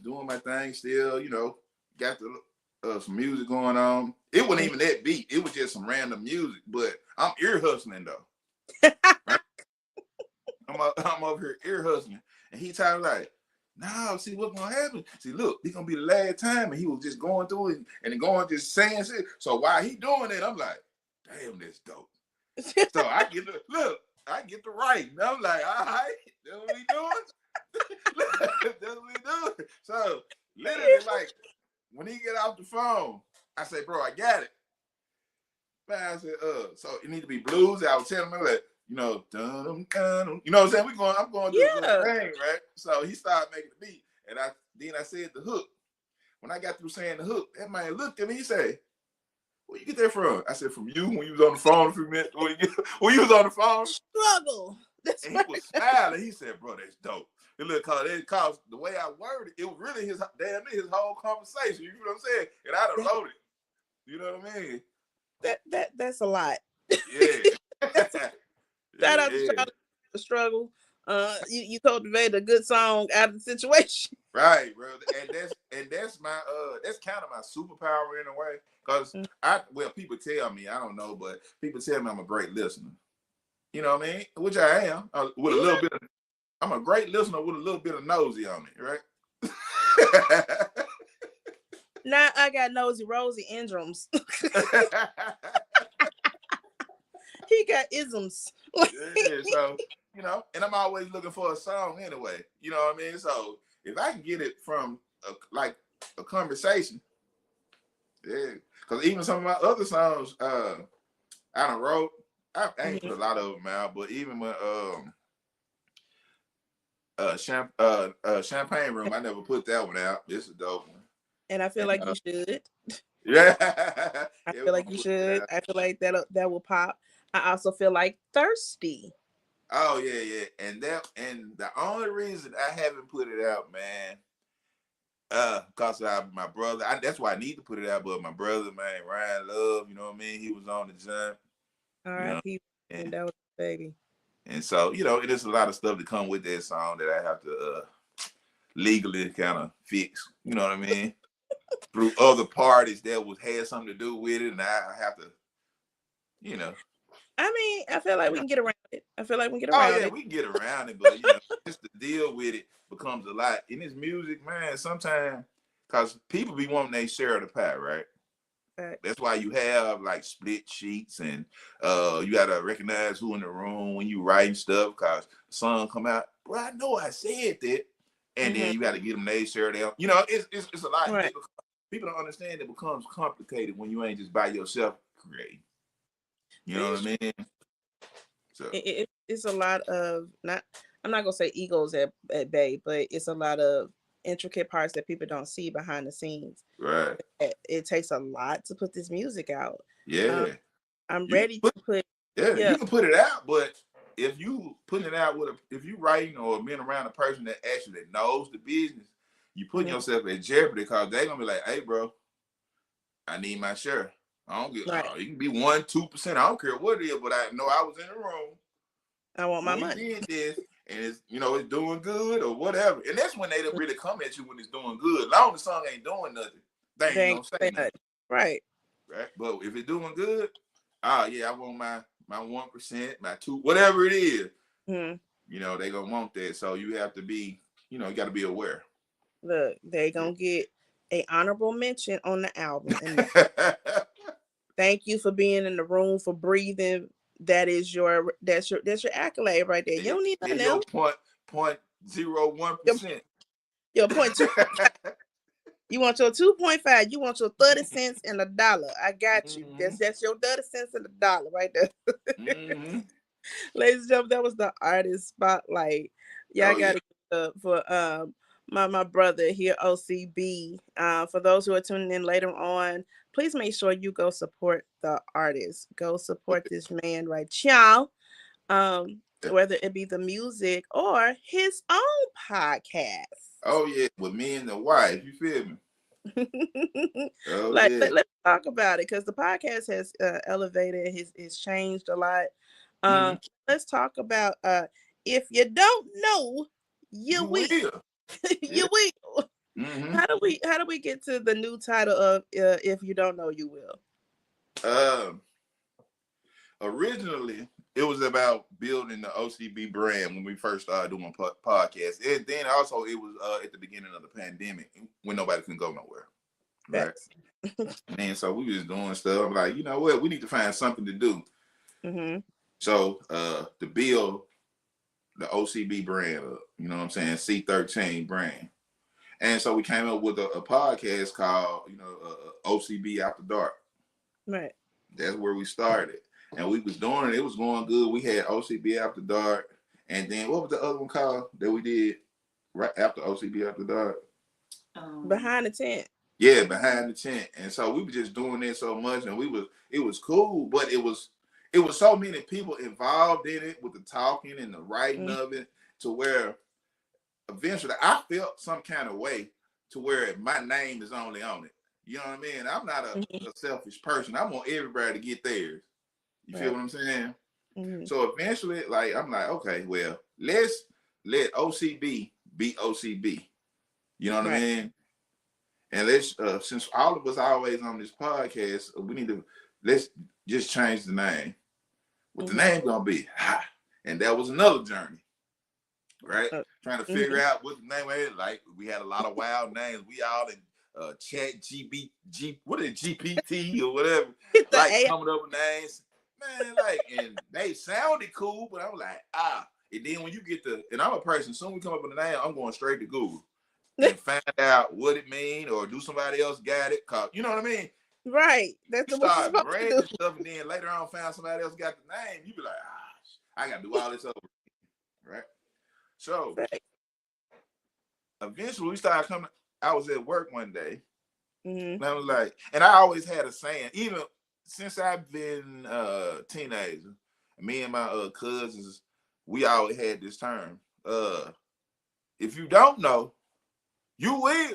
Speaker 2: doing my thing still. Got the some music going on. It wasn't even that beat. It was just some random music, but I'm ear hustling though. Right? I'm over here ear hustling, and he told me like, "No, see what's gonna happen. See, look, this gonna be the last time." And he was just going through it and going just saying shit. So while he doing it, I'm like, "Damn, that's dope." So I get the look, I get the right. And I'm like, all right, that's what we doing. That's what we doing. So literally, like when he get off the phone, I say, bro, I got it. Man, I said, so it need to be blues. I was telling him like, dun, dun, you know what I'm saying? I'm going through the
Speaker 1: Yeah.
Speaker 2: thing, right? So he started making the beat, and I said the hook. When I got through saying the hook, that man looked at me, he said, "Where you get that from?" I said, "From you when you was on the phone a few minutes. When you was on the phone."
Speaker 1: Struggle. That's
Speaker 2: And he
Speaker 1: right.
Speaker 2: was smiling. He said, "Bro, that's dope." it look cause it cause the way I worded it was really his damn near his whole conversation. You know what I'm saying? And I done
Speaker 1: That
Speaker 2: wrote it. You know what I mean?
Speaker 1: that's a lot.
Speaker 2: Yeah.
Speaker 1: That's shout out to
Speaker 2: Yeah.
Speaker 1: Charlie for the struggle. You cultivated a good song out of the situation.
Speaker 2: Right, bro. And that's my that's kind of my superpower in a way. Cause people tell me, I don't know, but people tell me I'm a great listener. You know what I mean? Which I am. With a little
Speaker 1: Yeah.
Speaker 2: bit of I'm a great listener with a little bit of nosy on it, right?
Speaker 1: Now I got nosy Rosie Indrams. He got isms.
Speaker 2: Yeah, so and I'm always looking for a song anyway. You know what I mean? So if I can get it from like a conversation, yeah. Because even some of my other songs, I done wrote. I ain't put a lot of them out, but even when champagne room, I never put that one out. This is a dope one.
Speaker 1: And I feel
Speaker 2: And
Speaker 1: like you should.
Speaker 2: yeah,
Speaker 1: I
Speaker 2: yeah, we're
Speaker 1: feel
Speaker 2: gonna
Speaker 1: like you
Speaker 2: put that
Speaker 1: should.
Speaker 2: out.
Speaker 1: I feel like that will pop. I also feel like thirsty.
Speaker 2: Oh yeah, yeah. And the only reason I haven't put it out, man, cause my brother. That's why I need to put it out. But my brother, man, Ryan Love, you know what I mean. He was on the jump, you know,
Speaker 1: R.I.P.
Speaker 2: and,
Speaker 1: And that was baby.
Speaker 2: and so it is a lot of stuff to come with that song that I have to legally kind of fix. You know what I mean? Through other parties that had something to do with it, and I have to, you know.
Speaker 1: I mean, I feel like we can get around it. I feel like we can get
Speaker 2: Oh
Speaker 1: around
Speaker 2: yeah,
Speaker 1: it.
Speaker 2: we can get around it, but just to deal with it becomes a lot. In this music, man, sometimes because people be wanting their share of the pie, right? That's
Speaker 1: Facts.
Speaker 2: why you have like split sheets and you gotta recognize who in the room when you writing stuff because the song come out. Well, I know I said that, and then
Speaker 1: Mm-hmm.
Speaker 2: you got to get them their share. Them, it's a lot.
Speaker 1: Right.
Speaker 2: People don't understand it becomes complicated when you ain't just by yourself creating. You know what
Speaker 1: It's
Speaker 2: I mean? So
Speaker 1: it's a lot of not. I'm not gonna say egos at bay, but it's a lot of intricate parts that people don't see behind the scenes.
Speaker 2: right,
Speaker 1: It takes a lot to put this music out. Um,
Speaker 2: yeah.
Speaker 1: I'm
Speaker 2: You can
Speaker 1: ready
Speaker 2: put
Speaker 1: to put.
Speaker 2: you
Speaker 1: Yeah.
Speaker 2: can put it out, but if you putting it out if you writing or being around a person that actually knows the business, you putting
Speaker 1: Mm-hmm.
Speaker 2: yourself at jeopardy because they're gonna be like, "Hey, bro, I need my share. I don't get.
Speaker 1: Right.
Speaker 2: You can be 1-2%. I don't care what it is, but I know I was in the room
Speaker 1: I want my
Speaker 2: when we
Speaker 1: money.
Speaker 2: did this, and it's doing good or whatever. And that's when they don't really come at you when it's doing good. Long as the song ain't doing nothing, they
Speaker 1: They
Speaker 2: ain't
Speaker 1: ain't
Speaker 2: gonna say
Speaker 1: gonna say
Speaker 2: nothing,
Speaker 1: nothing. Right.
Speaker 2: right? But if it's doing good, yeah, I want my 1%, my two, whatever it is.
Speaker 1: Hmm.
Speaker 2: They gonna want that. So you have to be, you got to be aware.
Speaker 1: Look, they gonna get a honorable mention on the album, and thank you for being in the room for breathing. That's your accolade right there. You don't need
Speaker 2: Yeah,
Speaker 1: nothing
Speaker 2: your
Speaker 1: else.
Speaker 2: point zero one
Speaker 1: Your,
Speaker 2: percent.
Speaker 1: your point two. You want your 2.5. You want your 30 cents and a dollar. I got you.
Speaker 2: Mm-hmm.
Speaker 1: That's your 30 cents and a dollar right there.
Speaker 2: Mm-hmm.
Speaker 1: Ladies and gentlemen, that was the artist spotlight. Y'all
Speaker 2: Oh yeah.
Speaker 1: gotta give up for my brother here, OCB. For those who are tuning in later on, please make sure you go support the artist. Go support this man right y'all. Whether it be the music or his own podcast.
Speaker 2: Oh yeah. With me and the wife, you feel me? Oh yeah.
Speaker 1: Let's talk about it because the podcast has elevated, has changed a lot.
Speaker 2: Mm-hmm.
Speaker 1: Uh, let's talk about if you don't know, you
Speaker 2: You
Speaker 1: will.
Speaker 2: will. Yeah.
Speaker 1: You will.
Speaker 2: Mm-hmm.
Speaker 1: How do we get to the new title of if you don't know, you will?
Speaker 2: Um. Originally, it was about building the OCB brand when we first started doing podcasts, and then also it was at the beginning of the pandemic when nobody can go nowhere, right?
Speaker 1: Facts.
Speaker 2: And so we was doing stuff like, you know what, we need to find something to do.
Speaker 1: Mm-hmm.
Speaker 2: So to build the OCB brand up, you know what I'm saying, C13 brand. And so we came up with a podcast called, OCB After Dark.
Speaker 1: Right.
Speaker 2: That's where we started. And we was doing it. It was going good. We had OCB After Dark. And then what was the other one called that we did right after OCB After Dark?
Speaker 1: Behind the tent.
Speaker 2: Yeah, Behind the Tent. And so we were just doing it so much, and it was cool, but it was so many people involved in it with the talking and the writing
Speaker 1: Mm-hmm.
Speaker 2: of it to where eventually I felt some kind of way to where my name is only on it. You know what I mean? I'm not
Speaker 1: Mm-hmm.
Speaker 2: a selfish person. I want everybody to get theirs. You feel
Speaker 1: Right.
Speaker 2: what I'm saying?
Speaker 1: Mm-hmm.
Speaker 2: So eventually, like I'm like, okay, well, let's let OCB be OCB. You know what I
Speaker 1: Right.
Speaker 2: mean? And let's since all of us are always on this podcast, we need to let's just change the name. What the
Speaker 1: Mm-hmm.
Speaker 2: name gonna be? Ha. And that was another journey, right? Trying to figure
Speaker 1: Mm-hmm.
Speaker 2: out what the name is. Like we had a lot of wild names. We all in chat what is GPT or whatever,
Speaker 1: The
Speaker 2: like
Speaker 1: AI.
Speaker 2: coming up with names. Man, like, and they sounded cool, but I'm like, and then when you get and I'm a person, soon we come up with a name, I'm going straight to Google and find out what it mean or do somebody else got it. Cause you know what I mean?
Speaker 1: Right. That's
Speaker 2: You
Speaker 1: what you're
Speaker 2: start
Speaker 1: supposed to do.
Speaker 2: branding stuff and then later on found somebody else got the name, you be like, I gotta do all this over, right? So
Speaker 1: Right.
Speaker 2: eventually we started coming. I was at work one day
Speaker 1: Mm-hmm.
Speaker 2: and I was like, and I always had a saying, even since I've been a teenager, me and my cousins, we always had this term. If you don't know, you will.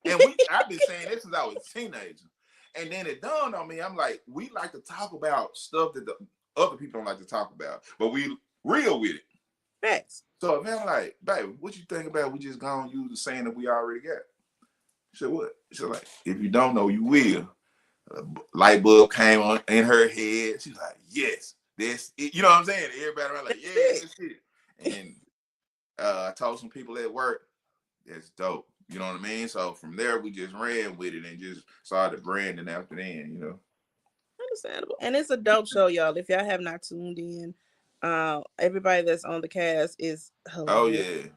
Speaker 2: And I've been saying this since I was a teenager. And then it dawned on me, I'm like, we like to talk about stuff that the other people don't like to talk about, but we real with it.
Speaker 1: Facts.
Speaker 2: So man, I'm like, baby, what you think about we just gonna use the saying that we already got? She said, what? She said, like, if you don't know, you will. A light bulb came on in her head. She's like, yes, that's it. You know what I'm saying? Everybody around like,
Speaker 1: That's
Speaker 2: yeah,
Speaker 1: it.
Speaker 2: that's it. And I told some people at work, that's dope. You know what I mean? So from there, we just ran with it and just started branding after then.
Speaker 1: Understandable. And it's a dope show, y'all. If y'all have not tuned in, everybody that's on the cast is
Speaker 2: Oh,
Speaker 1: hilarious.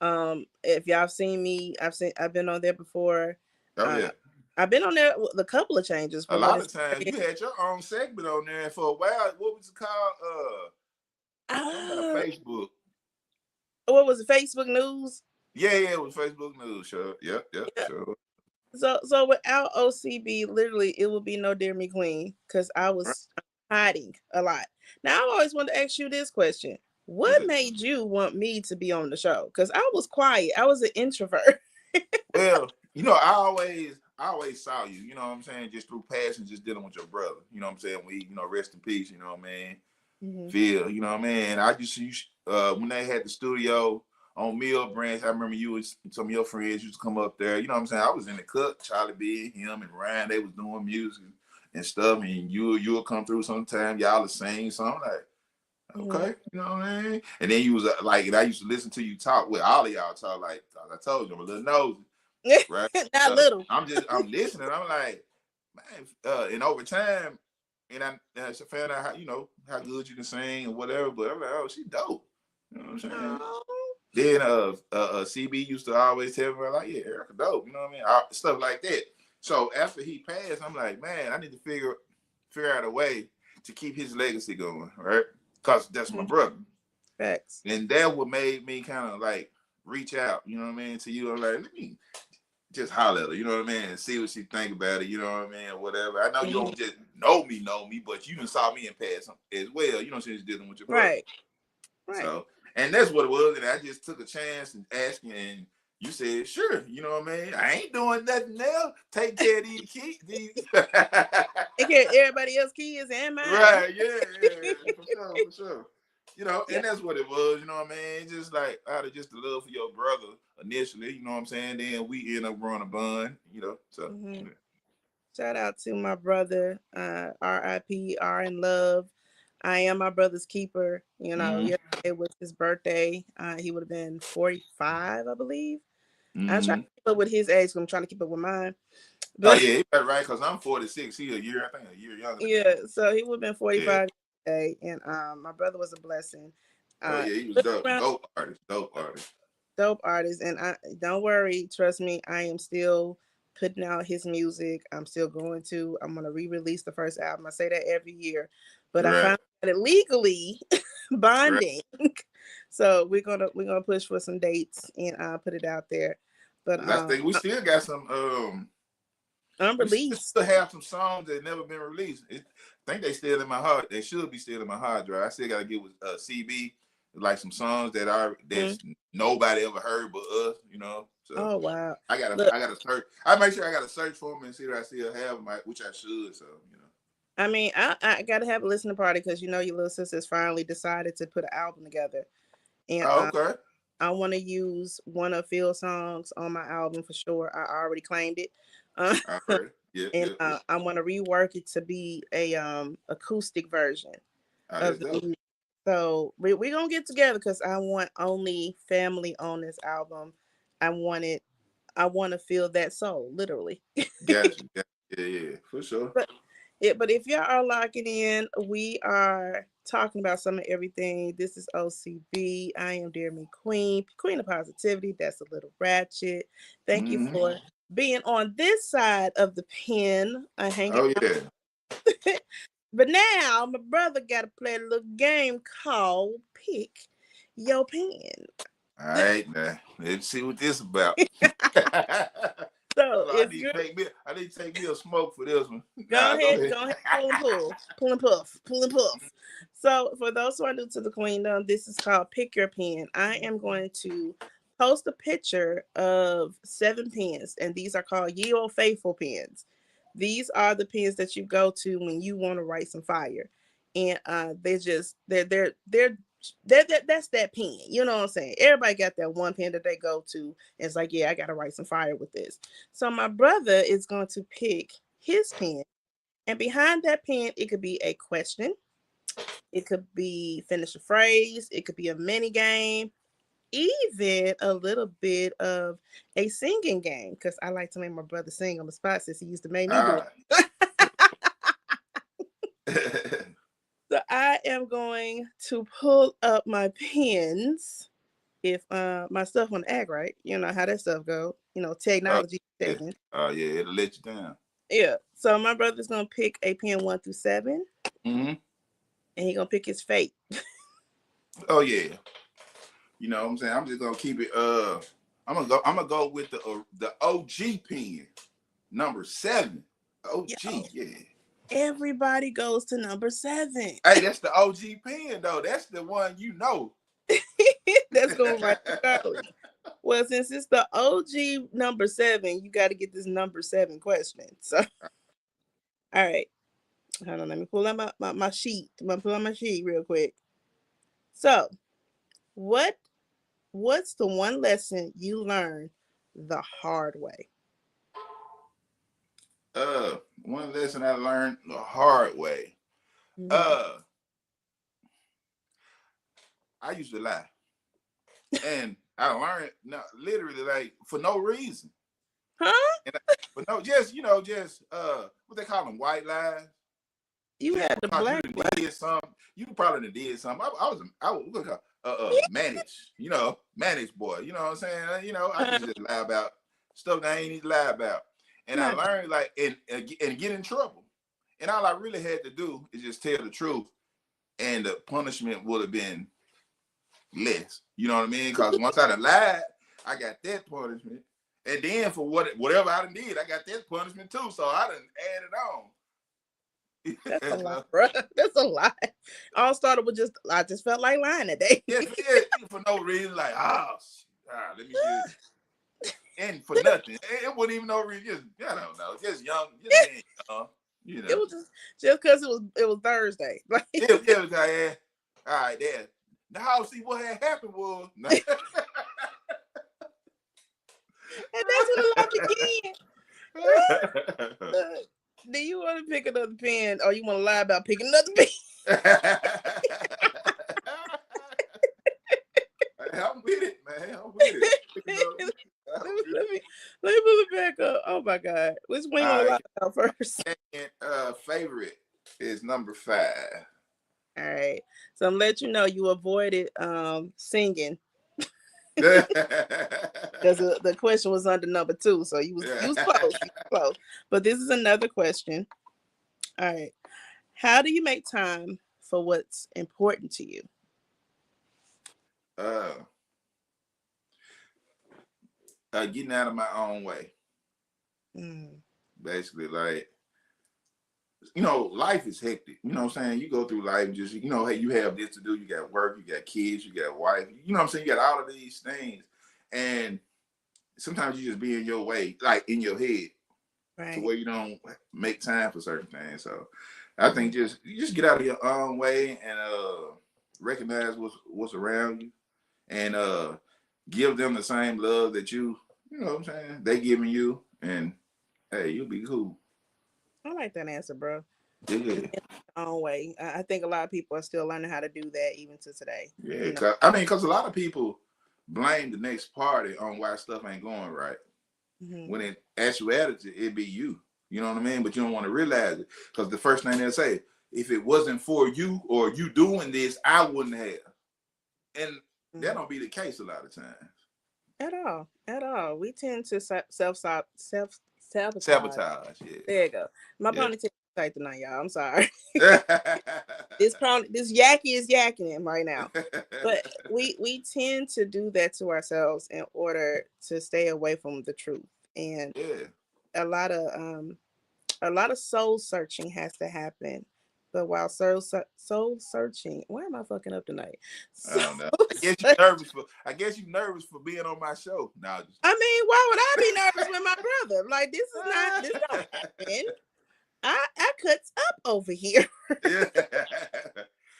Speaker 2: yeah.
Speaker 1: If y'all seen me, I've been on there before.
Speaker 2: Oh,
Speaker 1: Uh,
Speaker 2: yeah.
Speaker 1: I've been on there with a couple of changes
Speaker 2: A
Speaker 1: from what
Speaker 2: lot of
Speaker 1: it's.
Speaker 2: times you had your own segment on there for a while. What was it called? Something about
Speaker 1: Ah,
Speaker 2: Facebook.
Speaker 1: what was it? Facebook News.
Speaker 2: Yeah, it was Facebook News. Sure. Yep,
Speaker 1: Yeah.
Speaker 2: sure.
Speaker 1: So without OCB, literally, it would be no Dear Me Queen because I
Speaker 2: Right.
Speaker 1: was hiding a lot. Now I always wanted to ask you this question:
Speaker 2: What's
Speaker 1: what
Speaker 2: it?
Speaker 1: made you want me to be on the show? Because I was quiet. I was an introvert.
Speaker 2: Well, I always saw you, you know what I'm saying, just through passion, just dealing with your brother. You know what I'm saying? Rest in peace, you know what I mean?
Speaker 1: Hmm.
Speaker 2: Phil, you know what I mean? I just used when they had the studio on Mill Branch, I remember you and some of your friends used to come up there. You know what I'm saying? I was in the cut, Charlie B, him and Ryan, they was doing music and stuff, and you'll come through sometime, y'all to sing something like,
Speaker 1: Hmm.
Speaker 2: okay, you know what I mean? And then you was like, and I used to listen to you talk with all of y'all talk like I told you, I'm a little nosy, right?
Speaker 1: Not
Speaker 2: So
Speaker 1: little.
Speaker 2: I'm listening. I'm like, man, and over time, and I found out how good you can sing and whatever. But I'm like, oh, she dope. You know what I'm saying?
Speaker 1: Oh,
Speaker 2: Then CB used to always tell me like, yeah, Erica dope. You know what I mean? Stuff like that. So after he passed, I'm like, man, I need to figure out a way to keep his legacy going, right? Cause that's my
Speaker 1: mhm.
Speaker 2: brother,
Speaker 1: Facts.
Speaker 2: and that what made me kind of like reach out. You know what I mean? To you, I'm like, let me just holler at her, you know what I mean, and see what she think about it, you know what I mean, or whatever. I know you
Speaker 1: Mhm.
Speaker 2: don't just know me, but you even saw me in past as well, you know, since dealing with your brother.
Speaker 1: Right. Right.
Speaker 2: So, and that's what it was, and I just took a chance and asking, and you said, sure, you know what I mean? I ain't doing nothing else. Take care of these kids.
Speaker 1: Take care of everybody else's kids and mine.
Speaker 2: Right, yeah, for sure.
Speaker 1: Yeah.
Speaker 2: And that's what it was, you know what I mean? Just like out of just the love for your brother initially, you know what I'm saying? Then we end up growing a bond, so.
Speaker 1: Hmm. Shout out to my brother, RIP, R in love. I am my brother's keeper.
Speaker 2: Mm-hmm.
Speaker 1: Yesterday was his birthday. He would have been 45, I believe. I'm trying
Speaker 2: Mm-hmm.
Speaker 1: to keep up with his age, 'cause I'm trying to keep up with mine.
Speaker 2: Oh
Speaker 1: But
Speaker 2: yeah, you got right, because I'm 46. He I think a year younger than me.
Speaker 1: yeah, so he would have been
Speaker 2: Yeah.
Speaker 1: 45 today. And my brother was a blessing.
Speaker 2: Oh
Speaker 1: Uh,
Speaker 2: yeah, he was
Speaker 1: lived
Speaker 2: dope.
Speaker 1: around
Speaker 2: Dope artist.
Speaker 1: dope artist. And I don't worry, trust me, I am still putting out his music. I'm gonna re-release the first album. I say that every year. But I
Speaker 2: Right.
Speaker 1: found it legally
Speaker 2: Right.
Speaker 1: bonding. So we're gonna push for some dates and put it out there. But
Speaker 2: Last thing, we still got some we
Speaker 1: unreleased.
Speaker 2: still have some songs that never been released. I think they still in my heart. They should be still in my hard drive. I still gotta get with CB. like some songs
Speaker 1: Mm.
Speaker 2: that's nobody ever heard but us, you know. So
Speaker 1: Oh wow.
Speaker 2: I
Speaker 1: Look,
Speaker 2: gotta search. I make sure I gotta search for them and see what I still have them, which I should. So you know.
Speaker 1: I mean, I gotta have a listening party because you know your little sister's finally decided to put an album together, and
Speaker 2: Oh, okay.
Speaker 1: I want to use one of Phil's songs on my album for sure. I already claimed it, uh,
Speaker 2: All right. Yep.
Speaker 1: and
Speaker 2: Yep. Yep.
Speaker 1: I want to rework it to be a acoustic version
Speaker 2: Oh,
Speaker 1: of
Speaker 2: that's
Speaker 1: the
Speaker 2: dope.
Speaker 1: music. So we gonna get together because I want only family on this album. I want it. I want to feel that soul, literally.
Speaker 2: Gotcha. Gotcha. Yeah. Yeah. For sure.
Speaker 1: But but if y'all are locking in, we are talking about some of everything. This is OCB. I am Dear Me Queen, Queen of Positivity. That's a little ratchet. Thank you
Speaker 2: Hmm.
Speaker 1: for being on this side of the pen, hanging
Speaker 2: Oh
Speaker 1: out.
Speaker 2: yeah.
Speaker 1: But now my brother got to play a little game called Pick Your Pen.
Speaker 2: All right. Now let's see what this about.
Speaker 1: So
Speaker 2: Hold on,
Speaker 1: it's good.
Speaker 2: I need to take me a smoke for this one.
Speaker 1: Go
Speaker 2: Nah, go
Speaker 1: ahead,
Speaker 2: ahead.
Speaker 1: go ahead, pull and pull, pull and puff, pull and puff. So, for those who are new to the Queendom, this is called Pick Your Pen. I am going to post a picture of 7 pens, and these are called Ye Old Faithful pens. These are the pens that you go to when you want to write some fire, and that's that pen. You know what I'm saying? Everybody got that one pen that they go to. And it's like, yeah, I got to write some fire with this. So my brother is going to pick his pen, and behind that pen, it could be a question, it could be finish a phrase, it could be a mini game, even a little bit of a singing game. Because I like to make my brother sing on the spot since he used to make me do
Speaker 2: All
Speaker 1: it.
Speaker 2: right.
Speaker 1: So I am going to pull up my pens. If my stuff want to act right, you know how that stuff go. You know,
Speaker 2: Oh
Speaker 1: technology
Speaker 2: yeah.
Speaker 1: checking.
Speaker 2: Oh yeah. It'll let you down.
Speaker 1: Yeah. So my brother's gonna pick a pen 1 through 7,
Speaker 2: Hmm.
Speaker 1: and he gonna pick his fate.
Speaker 2: Oh yeah. You know what I'm saying? I'm just gonna keep it. I'm gonna go with the OG pen, number 7.
Speaker 1: Yo,
Speaker 2: OG. Yeah.
Speaker 1: everybody goes to number 7.
Speaker 2: Hey, that's the OG pen though. That's the one you know.
Speaker 1: That's going right regardless. Well, since it's the OG number 7, you got to get this number 7 question. So, all right, hold on. Let me pull out my sheet. I'm gonna pull out my sheet real quick. So, what what's the one lesson you learned the hard way?
Speaker 2: One lesson I learned the hard way.
Speaker 1: Hmm.
Speaker 2: Uh, I used to lie, and I learned literally like for no reason.
Speaker 1: Huh?
Speaker 2: And but no, just what they call them, white lies.
Speaker 1: You
Speaker 2: Just
Speaker 1: had the
Speaker 2: because you
Speaker 1: black
Speaker 2: done
Speaker 1: black.
Speaker 2: did something, you probably done did something. I was look managed, managed boy. You know what I'm saying? I used to just lie about stuff that I ain't need to lie about, and I
Speaker 1: Not
Speaker 2: learned like and get in trouble. And all I really had to do is just tell the truth, and the punishment would have been less. You know what I mean? Because once I done lied, I got that punishment, and then for whatever I done did, I got that punishment too. So I done
Speaker 1: that's a
Speaker 2: added
Speaker 1: lie,
Speaker 2: on.
Speaker 1: bro. That's a lie. All started with just I just felt like lying that day.
Speaker 2: For no reason, like, let me get it. And for nothing. It wasn't even no reason. Just, I don't know. Just young, just being young, you
Speaker 1: It
Speaker 2: know.
Speaker 1: was just because it was Thursday. Like, and
Speaker 2: It was like, all right, there. Now, see, what had happened was,
Speaker 1: that's when the lie began. Do you want to pick another pen, or you want to lie about picking another pen?
Speaker 2: I'm with it, man. I'm with it.
Speaker 1: let, me, let me let me pull it back up. Oh my God, which one you want
Speaker 2: All
Speaker 1: to
Speaker 2: right,
Speaker 1: lie about first?
Speaker 2: second favorite is number 5.
Speaker 1: All right, so I'm let you know you avoided singing
Speaker 2: Yeah.
Speaker 1: because the question was under number 2, so you was close, But this is another question. All right, how do you make time for what's important to you?
Speaker 2: uh, getting out of my own way.
Speaker 1: Mm.
Speaker 2: Basically, like life is hectic. You know what I'm saying? You go through life just, hey, you have this to do. You got work, you got kids, you got wife. You know what I'm saying? You got all of these things. And sometimes you just be in your way, like in your head, to
Speaker 1: Right.
Speaker 2: where you don't make time for certain things. So I
Speaker 1: Mm-hmm.
Speaker 2: think you just get out of your own way and recognize what's around you and give them the same love that you know what I'm saying, they giving you, and hey, you'll be cool.
Speaker 1: I like that answer, bro.
Speaker 2: Yeah.
Speaker 1: In their own way. I think a lot of people are still learning how to do that even to today.
Speaker 2: Yeah,
Speaker 1: You know.
Speaker 2: cause a lot of people blame the next party on why stuff ain't going right.
Speaker 1: Hmm.
Speaker 2: When in actuality, it be you. You know what I mean? But you don't want to realize it, because the first thing they'll say, if it wasn't for you or you doing this, I wouldn't have. And that don't be the case a lot of times.
Speaker 1: At all, at all. We tend to self sabotage.
Speaker 2: Sabotage, yeah,
Speaker 1: There you go. My
Speaker 2: yeah.
Speaker 1: ponytail is tight tonight, y'all. I'm sorry.
Speaker 2: Yeah.
Speaker 1: This Yaki is yakking him right now. But we tend to do that to ourselves in order to stay away from the truth. And a lot of soul searching has to happen. But while soul searching, why am I fucking up tonight?
Speaker 2: I
Speaker 1: Soul
Speaker 2: don't know.
Speaker 1: search-
Speaker 2: I guess you nervous for being on my show. No, just
Speaker 1: I mean, why would I be nervous with my brother? Like this don't happen. I cuts up over here.
Speaker 2: yeah.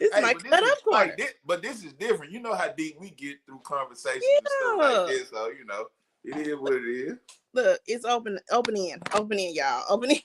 Speaker 1: This is
Speaker 2: Hey,
Speaker 1: my
Speaker 2: but
Speaker 1: cut up corner.
Speaker 2: this is different. You know how deep we get through conversations and stuff like
Speaker 1: Yeah.
Speaker 2: this. So it is what it
Speaker 1: Look, it's open in, y'all, open in.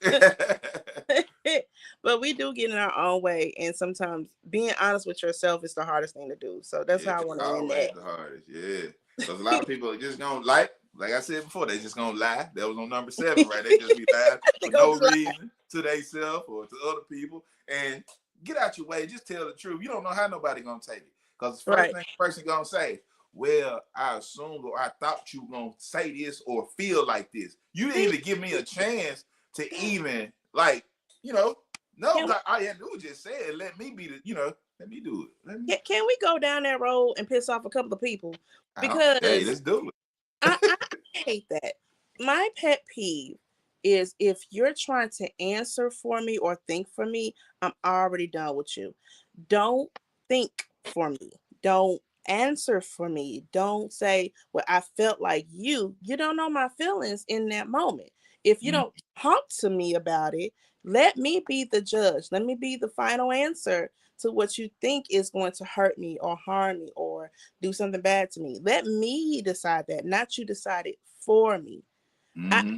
Speaker 2: is.
Speaker 1: But we do get in our own way, and sometimes being honest with yourself is the hardest thing to do. So that's
Speaker 2: Yeah,
Speaker 1: how I
Speaker 2: it's
Speaker 1: want to end
Speaker 2: always
Speaker 1: that.
Speaker 2: the hardest. Yeah, because a lot of people are just gonna like I said before, they just gonna lie. That was on number 7, right? They just be lying
Speaker 1: They
Speaker 2: for
Speaker 1: gonna
Speaker 2: no
Speaker 1: be like,
Speaker 2: reason to themselves or to other people. And get out your way. Just tell the truth. You don't know how nobody gonna take it. Because the first
Speaker 1: right,
Speaker 2: thing the person gonna say, well, I assumed or I thought you were gonna say this or feel like this. You didn't
Speaker 1: thank
Speaker 2: even give me a
Speaker 1: you.
Speaker 2: chance to even like, you know, no,
Speaker 1: Can we
Speaker 2: because all you had to do was just say it. Let me be let me do it. Let me.
Speaker 1: can we go down that road and piss off a couple of people?
Speaker 2: Hey,
Speaker 1: Because
Speaker 2: let's do it.
Speaker 1: I hate that. My pet peeve is if you're trying to answer for me or think for me, I'm already done with you. Don't think for me. Don't answer for me. Don't say, well, I felt like you. You don't know my feelings in that moment. If you
Speaker 2: Mm,
Speaker 1: don't talk to me about it, let me be the judge. Let me be the final answer to what you think is going to hurt me or harm me or do something bad to me. Let me decide that, not you decide it for me. I
Speaker 2: mm-hmm.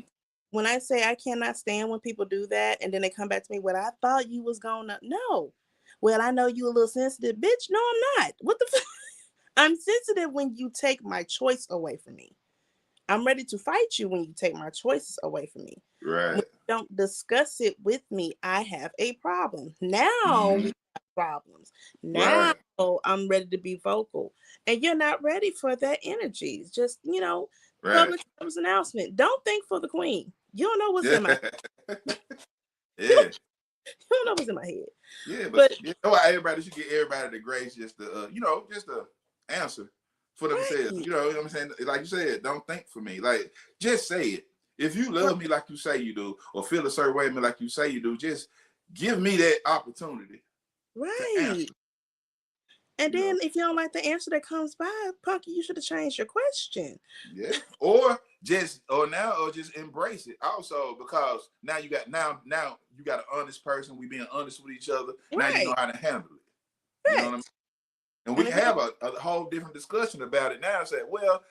Speaker 1: When I say I cannot stand when people do that and then they come back to me, well, I thought you was gonna no. Well, I know you a little sensitive, bitch. No, I'm not. What the I'm sensitive when you take my choice away from me. I'm ready to fight you when you take my choices away from me. When
Speaker 2: Right.
Speaker 1: you don't discuss it with me, I have a problem. Now we
Speaker 2: Mm-hmm.
Speaker 1: have problems. Now
Speaker 2: Right.
Speaker 1: I'm ready to be vocal. And you're not ready for that energy. Just,
Speaker 2: Right.
Speaker 1: public service announcement. Don't think for the queen. You don't know what's
Speaker 2: Yeah.
Speaker 1: in my you
Speaker 2: Yeah.
Speaker 1: don't know what's in my head.
Speaker 2: Yeah. But
Speaker 1: But
Speaker 2: you know why everybody should get everybody the grace just to just to answer for themselves.
Speaker 1: right,
Speaker 2: You know what I'm saying? Like you said, don't think for me. Like just say it. If you
Speaker 1: right,
Speaker 2: love me like you say you do, or feel a certain way of me like you say you do, just give me that opportunity to
Speaker 1: right.
Speaker 2: answer.
Speaker 1: And
Speaker 2: You know.
Speaker 1: then if you don't like the answer that comes by, Punky, you should have changed your question.
Speaker 2: Yeah. Or just embrace it also, because now you got an honest person. We being honest with each other. Now you know
Speaker 1: Right.
Speaker 2: how to handle it. You know what I mean?
Speaker 1: Facts.
Speaker 2: And we
Speaker 1: And
Speaker 2: can
Speaker 1: if you don't
Speaker 2: have a whole different discussion about it now. Say, well,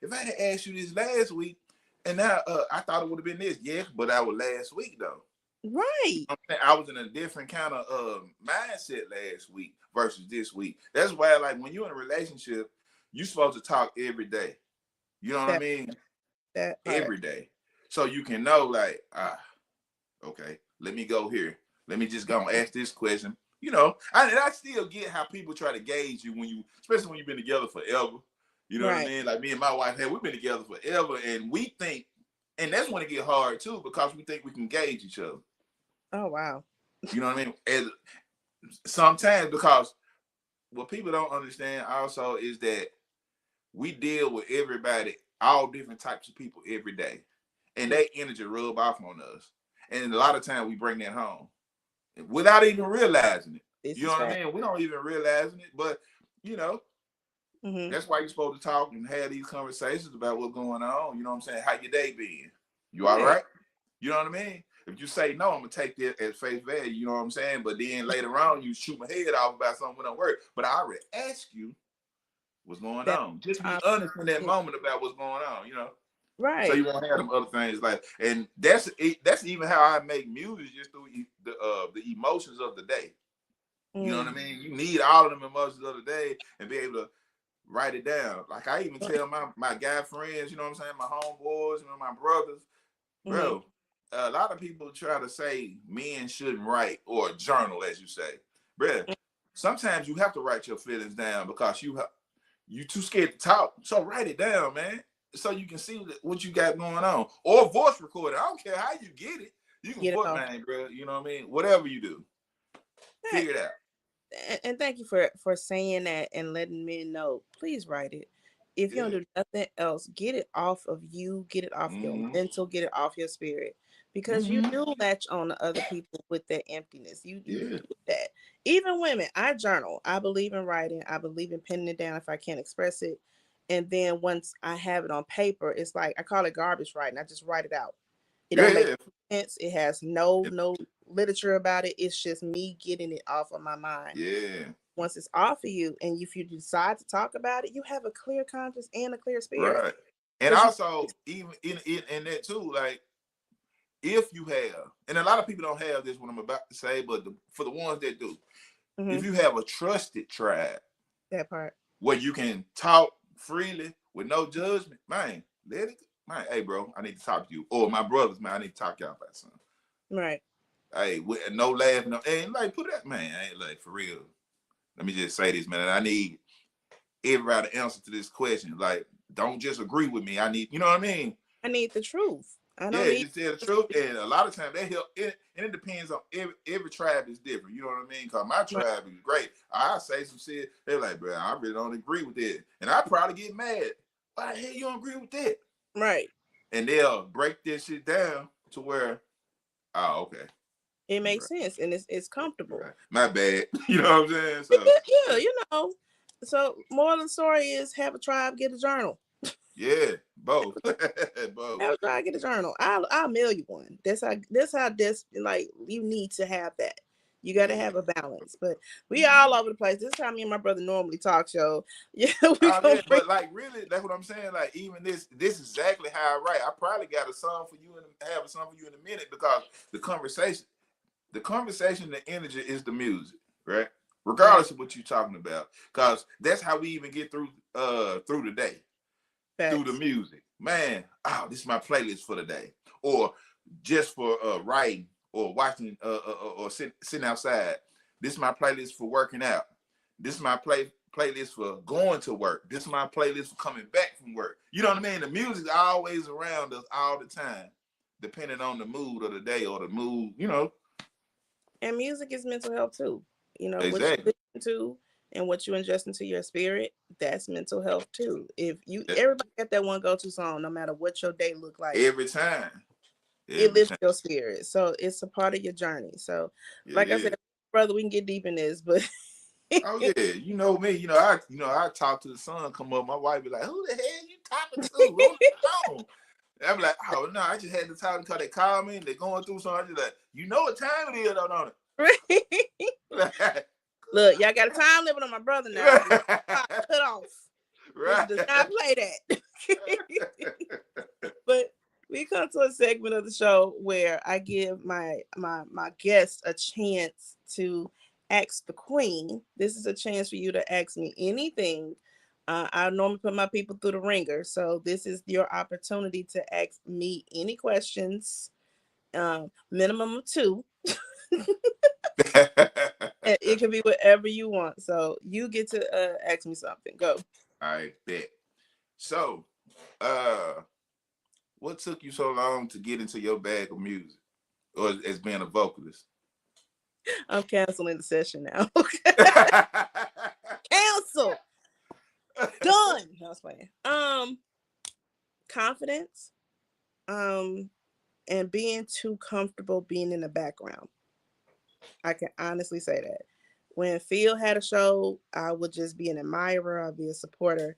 Speaker 2: if I had asked you this last week, and now I thought it would have been this. Yes, but that was last week though.
Speaker 1: right,
Speaker 2: I was in a different kind of mindset last week versus this week. That's why, like, when you're in a relationship, you're supposed to talk every day. You know what I
Speaker 1: that
Speaker 2: mean?
Speaker 1: that part.
Speaker 2: Every day, so you can know, like, okay, let me go here. Let me just go and ask this question. I still get how people try to gauge you especially when you've been together forever. You know what I
Speaker 1: Right.
Speaker 2: mean? Like me and my wife, hey, we've been together forever, and we think, and that's when it get hard too, because we think we can gauge each other.
Speaker 1: Oh wow.
Speaker 2: You know what I mean? And sometimes, because what people don't understand also is that we deal with everybody, all different types of people every day, and that energy rub off on us. And a lot of times we bring that home without even realizing it.
Speaker 1: This
Speaker 2: You know
Speaker 1: is
Speaker 2: what I
Speaker 1: fact.
Speaker 2: mean? We don't even realizing it, but you know,
Speaker 1: Mm-hmm.
Speaker 2: that's why you're supposed to talk and have these conversations about what's going on. You know what I'm saying? How your day been? You all
Speaker 1: Right.
Speaker 2: right? You know what I mean? If you say no, I'm gonna take that as face value. You know what I'm saying? But then later on, you shoot my head off about something that don't work. But I already asked you what's going
Speaker 1: That
Speaker 2: on. Just be
Speaker 1: time.
Speaker 2: honest in that moment about what's going on. You know, so
Speaker 1: Right.
Speaker 2: you won't have them other things like. And that's it, that's even how I make music, just through the emotions of the day. You know what I
Speaker 1: Mm.
Speaker 2: mean? You need all of them emotions of the day and be able to write it down. Like I even tell my guy friends, you know what I'm saying, my homeboys, you know, my brothers,
Speaker 1: Mm-hmm.
Speaker 2: bro. A lot of people try to say men shouldn't write or journal, as you say, bro. Sometimes you have to write your feelings down because you too scared to talk. So write it down, man, so you can see what you got going on, or voice record it. I don't care how you get it. You can
Speaker 1: Get it
Speaker 2: put
Speaker 1: off.
Speaker 2: man, bro. You know what I mean? Whatever you do, figure it out.
Speaker 1: And thank you for saying that and letting me know. Please write it. If you don't
Speaker 2: Yeah.
Speaker 1: do nothing else, get it off of you, get it off your
Speaker 2: Mm-hmm.
Speaker 1: mental, get it off your spirit, because you
Speaker 2: Mm-hmm.
Speaker 1: do latch on to other people with that emptiness. You
Speaker 2: Yeah.
Speaker 1: do that. Even women, I journal. I believe in writing. I believe in penning it down if I can't express it. And then once I have it on paper, it's like I call it garbage writing. I just write it out. It
Speaker 2: Yeah.
Speaker 1: don't make
Speaker 2: Yeah.
Speaker 1: sense. It has no literature about it. It's just me getting it off of my mind.
Speaker 2: Yeah.
Speaker 1: Once it's off of you, and if you decide to talk about it, you have a clear conscience and a clear spirit.
Speaker 2: Right. And
Speaker 1: Because you,
Speaker 2: also, even in that too, like if you have, and a lot of people don't have this what I'm about to say, but for the ones that do,
Speaker 1: mm-hmm,
Speaker 2: if you have a trusted tribe
Speaker 1: that part,
Speaker 2: where you can talk freely with no judgment, man, let it, man, hey, bro, I need to talk to you. Or my brothers, man, I need to talk to y'all about something.
Speaker 1: right?
Speaker 2: Hey, with no laugh, no, and like, put that, man, I ain't like, for real. Let me just say this, man. I need everybody to answer to this question. Like, don't just agree with me. I need, you know what I mean?
Speaker 1: I need the truth. I don't
Speaker 2: Yeah,
Speaker 1: need.
Speaker 2: just tell the truth. And a lot of times they help it, and it depends on every tribe is different. You know what I mean? Cause my
Speaker 1: Right,
Speaker 2: tribe is great. I say some shit, they're like, bro, I really don't agree with that. And I probably get mad. Why the hell you don't agree with that?
Speaker 1: right.
Speaker 2: And they'll break this shit down to where, oh, okay.
Speaker 1: It
Speaker 2: You're
Speaker 1: makes
Speaker 2: right.
Speaker 1: sense and it's
Speaker 2: You're
Speaker 1: comfortable.
Speaker 2: right. My bad. You know what I'm saying? So
Speaker 1: Yeah, you know. So moral of the story is have a tribe, get a journal.
Speaker 2: yeah, both. Both.
Speaker 1: Have a tribe, get a journal. I'll mail you one. That's how this like you need to have that. You got to
Speaker 2: Yeah.
Speaker 1: have a balance. But we all
Speaker 2: Mhm.
Speaker 1: over the place. This time me and my brother normally talk show. Yeah, we
Speaker 2: Oh
Speaker 1: gonna
Speaker 2: yeah,
Speaker 1: bring.
Speaker 2: but like really, that's what I'm saying. Like even this is exactly how I write. I probably got a song for you and have a song for you in a minute because the conversation, the energy is the music, right?
Speaker 1: Right.
Speaker 2: Regardless of what you're talking about, because that's how we even get through the day, through the
Speaker 1: Facts.
Speaker 2: music. Man, oh, this is my playlist for the day, or just for writing or watching or sitting outside. This is my playlist for working out. This is my playlist for going to work. This is my playlist for coming back from work. You know what I mean? The music's always around us all the time, depending on the mood of the day or the mood. You know,
Speaker 1: And music is mental health too. You know what you
Speaker 2: exactly.
Speaker 1: listen to and what you ingest into your spirit. That's mental health too. If you
Speaker 2: E-
Speaker 1: everybody got that one go to song, no matter what your day look like,
Speaker 2: Every time,
Speaker 1: it
Speaker 2: every
Speaker 1: lifts
Speaker 2: time.
Speaker 1: your spirit. So it's a part of your journey. So,
Speaker 2: Yeah,
Speaker 1: like I
Speaker 2: yeah.
Speaker 1: said, brother, we can get deep in this, but
Speaker 2: Oh yeah, you know me. I talk to the sun come up. My wife be like, "Who the hell you talking to on the phone?" And I'm like, "Oh no, I just had to talk because they call me and they're going through something." I just like, "You know what time it is, don't it?"
Speaker 1: look, y'all got a time limit on my brother now. Cut off. This
Speaker 2: Right.
Speaker 1: does not play that. But we come to a segment of the show where I give my guests a chance to ask the queen. This is a chance for you to ask me anything. I normally put my people through the ringer, so this is your opportunity to ask me any questions. Minimum of two. It can be whatever you want. So you get to ask me something. Go.
Speaker 2: I bet. So, uh, what took you so long to get into your bag of music, or as being a vocalist?
Speaker 1: I'm canceling the session now. Cancel. Done. I was playing. Confidence. Um, and being too comfortable being in the background. I can honestly say that. When Phil had a show, I would just be an admirer, I'd be a supporter.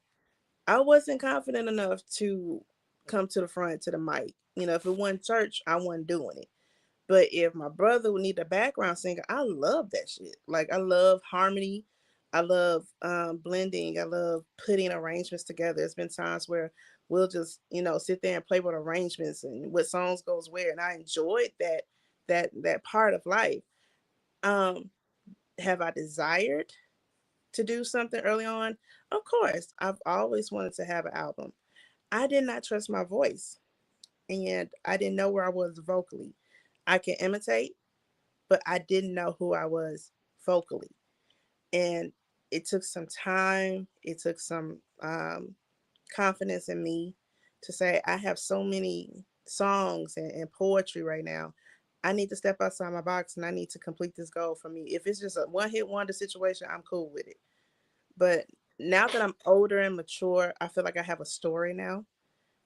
Speaker 1: I wasn't confident enough to come to the front to the mic. You know, if it wasn't church, I wasn't doing it. But if my brother would need a background singer, I love that shit. Like I love harmony. I love blending. I love putting arrangements together. There's been times where we'll just, sit there and play with arrangements and what songs goes where. And I enjoyed that part of life. Um, have I desired to do something early on? Of course. I've always wanted to have an album. I did not trust my voice and I didn't know where I was vocally. I can imitate, but I didn't know who I was vocally. And it took some time, it took some confidence in me to say, I have so many songs and poetry right now. I need to step outside my box and I need to complete this goal for me. If it's just a one hit wonder situation, I'm cool with it. But now that I'm older and mature, I feel like I have a story now.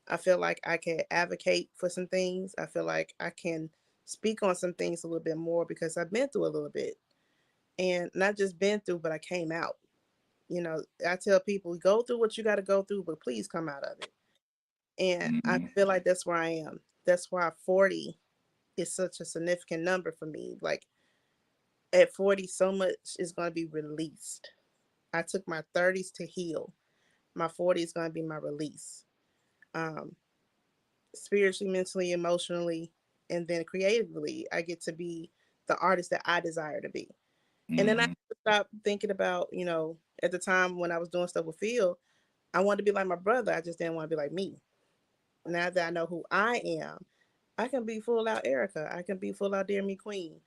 Speaker 1: I feel like I can advocate for some things. I feel like I can speak on some things a little bit more because I've been through a little bit. And not just been through, but I came out. I tell people, go through what you got to go through, but please come out of it. And I
Speaker 2: Mm-hmm.
Speaker 1: feel like that's where I am. That's why 40 is such a significant number for me. Like at 40, so much is going to be released. I took my 30s to heal. My 40 is going to be my release. Um, Spiritually, mentally, emotionally, and then creatively, I get to be the artist that I desire to be. And then I
Speaker 2: Mm-hmm.
Speaker 1: stopped thinking about, at the time when I was doing stuff with Phil, I wanted to be like my brother. I just didn't want to be like me. Now that I know who I am, I can be full out Erica. I can be full out Dear Me Queen.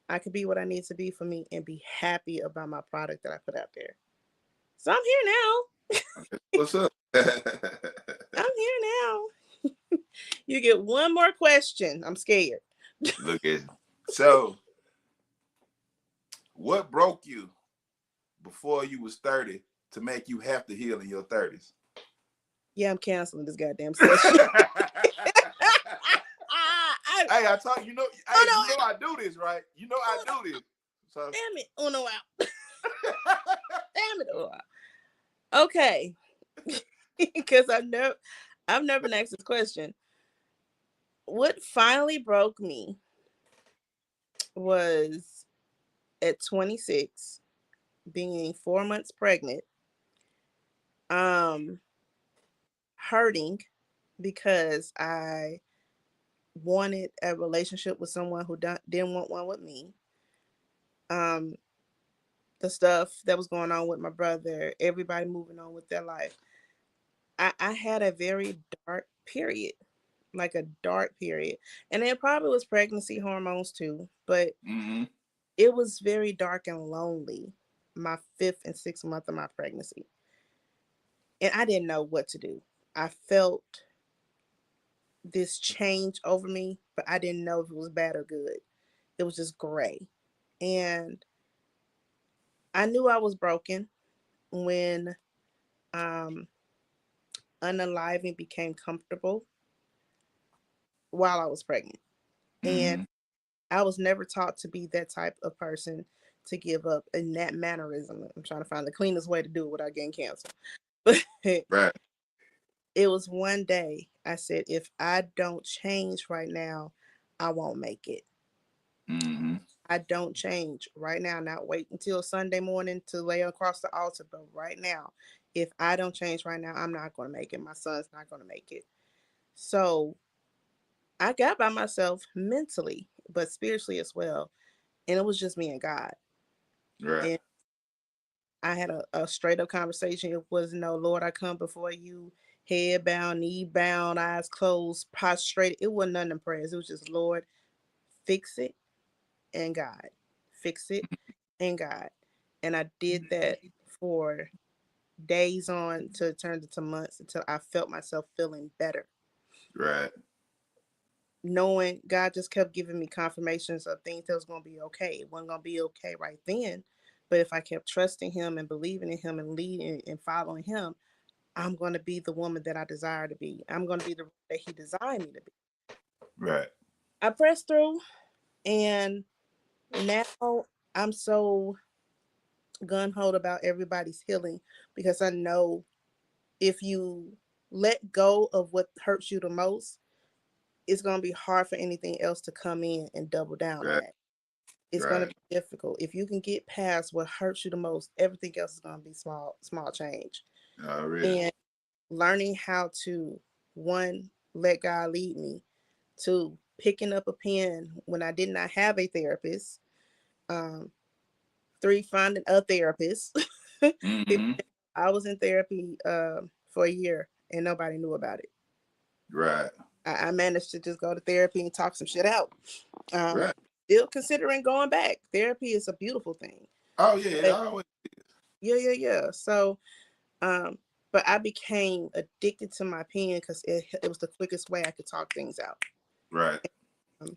Speaker 1: I can be what I need to be for me and be happy about my product that I put out there. So I'm here now.
Speaker 2: What's up?
Speaker 1: I'm here now. You get one more question. I'm scared.
Speaker 2: Look at you. So, what broke you before you was 30 to make you have to heal in your 30s?
Speaker 1: Yeah, I'm canceling this goddamn session. I,
Speaker 2: Hey, I told you,
Speaker 1: oh
Speaker 2: hey,
Speaker 1: no,
Speaker 2: you know I do this, right? You know I
Speaker 1: oh no,
Speaker 2: do this. So
Speaker 1: damn it. Oh no, out. Damn it. Oh, wow. Okay. Because I've never been asked this question. What finally broke me was at 26, being 4 months pregnant, um, hurting because I wanted a relationship with someone who didn't want one with me. Um, the stuff that was going on with my brother, everybody moving on with their life. I had a very dark period, like a dark period. And it probably was pregnancy hormones too, but
Speaker 2: mm-hmm.
Speaker 1: it was very dark and lonely my fifth and sixth month of my pregnancy. And I didn't know what to do. I felt this change over me, but I didn't know if it was bad or good. It was just gray. And I knew I was broken when um, unaliving became comfortable while I was pregnant. And
Speaker 2: Mm-hmm.
Speaker 1: I was never taught to be that type of person to give up in that mannerism. I'm trying to find the cleanest way to do it without getting canceled. But
Speaker 2: Right.
Speaker 1: it was one day I said, if I don't change right now, I won't make it.
Speaker 2: Mm-hmm.
Speaker 1: I don't change right now, not wait until Sunday morning to lay across the altar, but right now, if I don't change right now, I'm not going to make it. My son's not going to make it. So I got by myself mentally, but spiritually as well. And it was just me and God.
Speaker 2: Right.
Speaker 1: And I had a straight up conversation. It was no, Lord, I come before you, head bound, knee bound, eyes closed, prostrate. It wasn't none of them prayers. It was just, Lord, fix it and God. Fix it and God. And I did that for days on to turn into months until I felt myself feeling better.
Speaker 2: Right.
Speaker 1: Knowing God just kept giving me confirmations of things that was going to be okay. It wasn't going to be okay right then. But if I kept trusting Him and believing in Him and leading and following Him, I'm going to be the woman that I desire to be. I'm going to be the that He designed me to be.
Speaker 2: Right.
Speaker 1: I pressed through, and now I'm so gun ho about everybody's healing because I know if you let go of what hurts you the most, it's going to be hard for anything else to come in and double down on
Speaker 2: Right.
Speaker 1: that. It's going to
Speaker 2: Right.
Speaker 1: be difficult. If you can get past what hurts you the most, everything else is going to be small change.
Speaker 2: Already.
Speaker 1: And learning how to, one, let God lead me, two, picking up a pen when I did not have a therapist, um, three, finding a therapist.
Speaker 2: Mm-hmm.
Speaker 1: I was in therapy for a year and nobody knew about it.
Speaker 2: Right.
Speaker 1: I managed to just go to therapy and talk some shit out. Um,
Speaker 2: Right.
Speaker 1: Still considering going back. Therapy is a beautiful thing.
Speaker 2: Oh yeah, it
Speaker 1: But
Speaker 2: always.
Speaker 1: yeah. So, um, but I became addicted to my pen because it was the quickest way I could talk things out.
Speaker 2: Right.
Speaker 1: Um,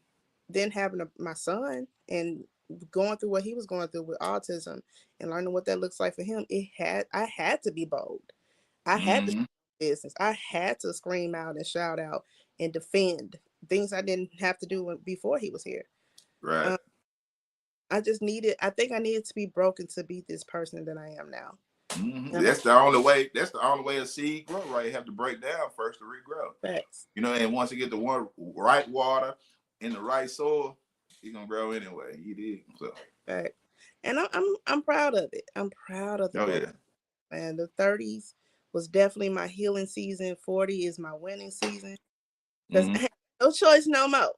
Speaker 1: then having my son and going through what he was going through with autism and learning what that looks like for him, I had to be bold. I had to
Speaker 2: Mm-hmm.
Speaker 1: business. I had to scream out and shout out and defend things I didn't have to do before he was here.
Speaker 2: Right.
Speaker 1: Um, I think I needed to be broken to be this person that I am now.
Speaker 2: Mm-hmm.
Speaker 1: Um,
Speaker 2: That's the only way. That's the only way a seed grow. Right. You have to break down first to regrow.
Speaker 1: Facts,
Speaker 2: You know, and once you get the one right water in the right soil, it's gonna grow anyway. You did. So.
Speaker 1: facts. And I'm proud of it. I'm proud of the
Speaker 2: Oh
Speaker 1: growth.
Speaker 2: yeah.
Speaker 1: And the 30s was definitely my healing season. 40 is my winning season because I
Speaker 2: Mm-hmm.
Speaker 1: have no choice no more.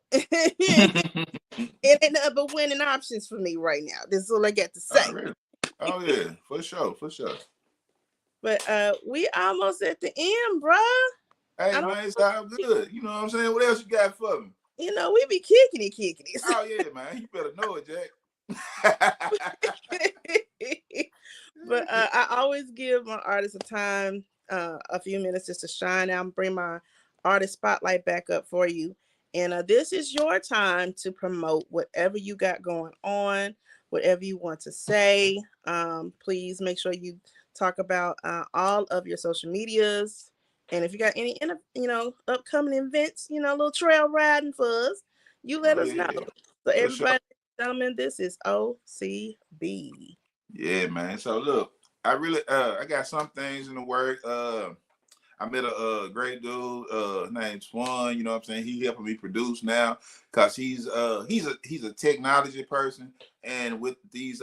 Speaker 1: It ain't nothing but winning options for me right now. This is all I got to say.
Speaker 2: Already. Oh yeah. For sure. For sure.
Speaker 1: But we almost at the end, bruh. I
Speaker 2: Hey
Speaker 1: don't,
Speaker 2: man, it's all good. You know what I'm saying? What else you got for me?
Speaker 1: we be kicking
Speaker 2: Oh yeah, man. You better know it, Jack.
Speaker 1: it. But I always give my artists a time, a few minutes just to shine out and bring my artist spotlight back up for you. And this is your time to promote whatever you got going on, whatever you want to say. Please make sure you talk about all of your social medias. And if you got any, upcoming events, a little trail riding for us, you let
Speaker 2: Oh
Speaker 1: us
Speaker 2: yeah,
Speaker 1: know.
Speaker 2: yeah.
Speaker 1: So
Speaker 2: For sure.
Speaker 1: everybody, gentlemen, this is OCB.
Speaker 2: Yeah, man. So look, I got some things in the work. I met a great dude named Swan. You know what I'm saying? He helping me produce now because he's a technology person, and with these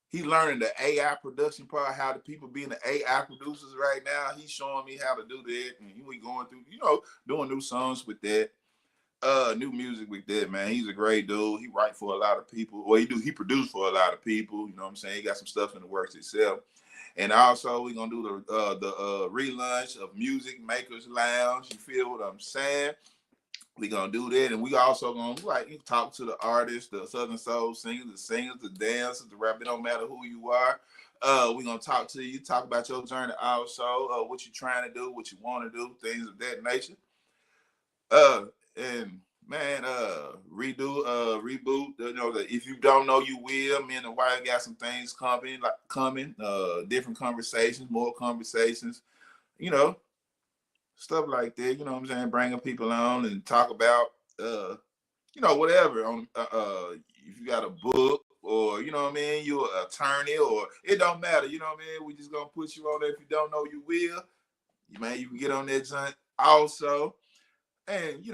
Speaker 2: he learning the AI production part, how the people being the AI producers right now. He's showing me how to do that, and we going through, doing new songs with that, new music with that, man. He's a great dude. He write for a lot of people. Well, he produced for a lot of people. You know what I'm saying? He got some stuff in the works itself. And also we're gonna do the relaunch of Music Makers Lounge. You feel what I'm saying? We gonna do that, and we also gonna like talk to the artists, the Southern Soul singers, the dancers, the rap. It don't matter who you are. We gonna talk to you, talk about your journey, also what you're trying to do, what you want to do, things of that nature. Uh, and man, reboot. You know that if you don't know, you will. Me and the wife got some things coming. Different conversations, more conversations. You know, stuff like that. You know what I'm saying? Bringing people on and talk about whatever on if you got a book or you know what I mean, you're an attorney or it don't matter, you know what I mean? We just gonna put you on there. If you don't know, you will. You can get on that joint also. And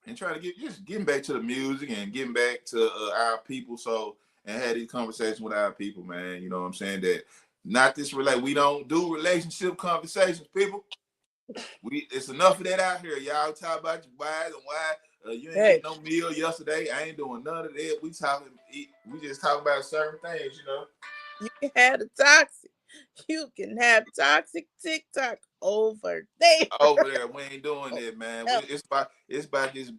Speaker 2: and try to getting back to the music and getting back to our people. So and had these conversations with our people, man. You know what I'm saying? That not this relate. We don't do relationship conversations, people. It's enough of that out here. Y'all talk about your wives and why you ain't
Speaker 1: Hey,
Speaker 2: get no meal yesterday. I ain't doing none of that. We just talking about certain things,
Speaker 1: you can have the toxic. You can have toxic TikTok over there.
Speaker 2: Over there, we ain't doing that, man.
Speaker 1: Oh,
Speaker 2: It's about this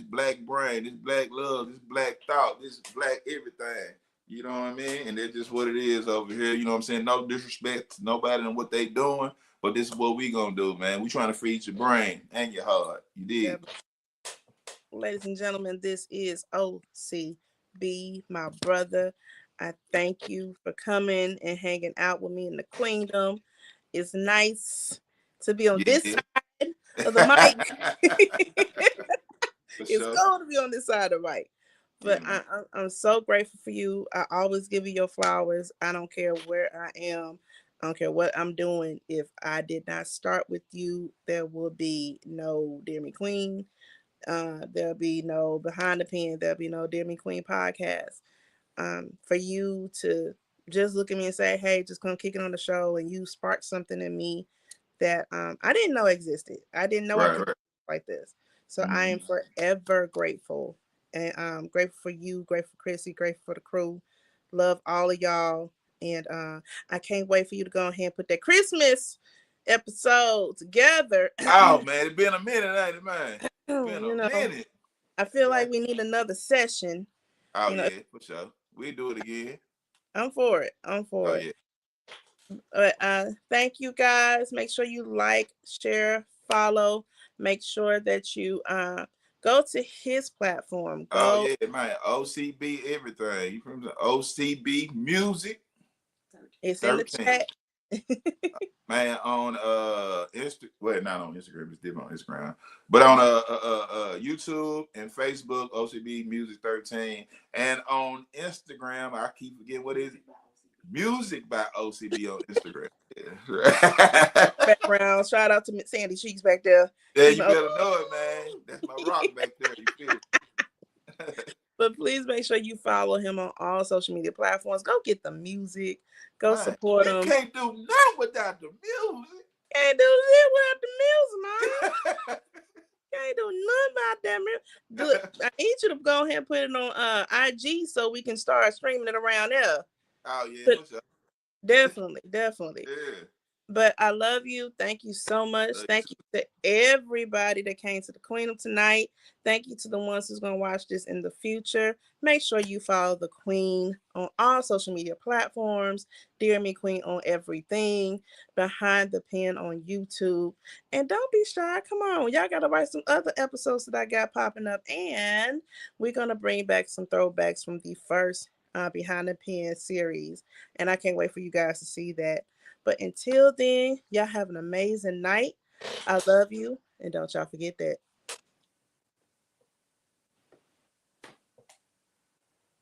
Speaker 2: black brain, this black love, this black thought, this black everything. You know what I mean? And that's just what it is over here. You know what I'm saying? No disrespect to nobody and what they doing, but this is what we gonna do, man. We trying to feed your brain and your heart. You
Speaker 1: yeah,
Speaker 2: did.
Speaker 1: ladies and gentlemen, this is OCB, my brother. I thank you for coming and hanging out with me in the queendom. It's nice to be on this
Speaker 2: Yeah.
Speaker 1: side of the mic.
Speaker 2: For
Speaker 1: It's
Speaker 2: sure.
Speaker 1: going to be on this side of right.
Speaker 2: Yeah,
Speaker 1: But
Speaker 2: man.
Speaker 1: I'm so grateful for you. I always give you your flowers. I don't care where I am. I don't care what I'm doing. If I did not start with you, there will be no Dear Me Queen. There'll be no Behind the Pen. There'll be no Dear Me Queen podcast. For you to just look at me and say, "Hey, just come kick it on the show," and you sparked something in me that I didn't know existed. I didn't know I
Speaker 2: Right,
Speaker 1: could
Speaker 2: right.
Speaker 1: do like this. So I
Speaker 2: Mm-hmm.
Speaker 1: am forever grateful, and grateful for you, grateful for Chrissy, grateful for the crew. Love all of y'all, and I can't wait for you to go ahead and put that Christmas episode together.
Speaker 2: Oh man, it's been a minute, ain't it, man? Been a
Speaker 1: You know,
Speaker 2: minute.
Speaker 1: I feel
Speaker 2: Yeah.
Speaker 1: like we need another session.
Speaker 2: Oh
Speaker 1: You know,
Speaker 2: yeah, for sure. We do it again.
Speaker 1: I'm for it. I'm
Speaker 2: Oh
Speaker 1: for it.
Speaker 2: yeah.
Speaker 1: But thank you guys. Make sure you like, share, follow. Make sure that you go to his platform.
Speaker 2: Oh
Speaker 1: Go.
Speaker 2: yeah, man. OCB everything. You from the OCB Music
Speaker 1: It's in the
Speaker 2: 13.
Speaker 1: chat.
Speaker 2: Man, on well, not on Instagram, it's different on Instagram, but on YouTube and Facebook, OCB Music 13, and on Instagram, I keep forgetting what is it? Music by OCB on Instagram. Yeah.
Speaker 1: Background. Shout out to Miss Sandy Cheeks back there.
Speaker 2: Yeah,
Speaker 1: You
Speaker 2: you
Speaker 1: know.
Speaker 2: better know it, man. That's my rock back there. You feel it?
Speaker 1: But please make sure you follow him on all social media platforms. Go get the music. Go
Speaker 2: Man,
Speaker 1: support
Speaker 2: we
Speaker 1: him.
Speaker 2: can't do nothing without the music.
Speaker 1: Can't do shit without the music, man. Can't do nothing about that music. Look, I need you to go ahead and put it on IG so we can start streaming it around there.
Speaker 2: Oh yeah,
Speaker 1: But
Speaker 2: for sure.
Speaker 1: definitely, definitely.
Speaker 2: Yeah.
Speaker 1: But I love you. Thank you so much.
Speaker 2: Love you
Speaker 1: Thank
Speaker 2: too.
Speaker 1: you to everybody that came to the Queen of tonight. Thank you to the ones who's going to watch this in the future. Make sure you follow the Queen on all social media platforms. Dear Me Queen on everything. Behind the Pen on YouTube. And don't be shy. Come on. Y'all got to write some other episodes that I got popping up. And we're going to bring back some throwbacks from the first Behind the Pen series. And I can't wait for you guys to see that. But until then, y'all have an amazing night. I love you. And don't y'all forget that.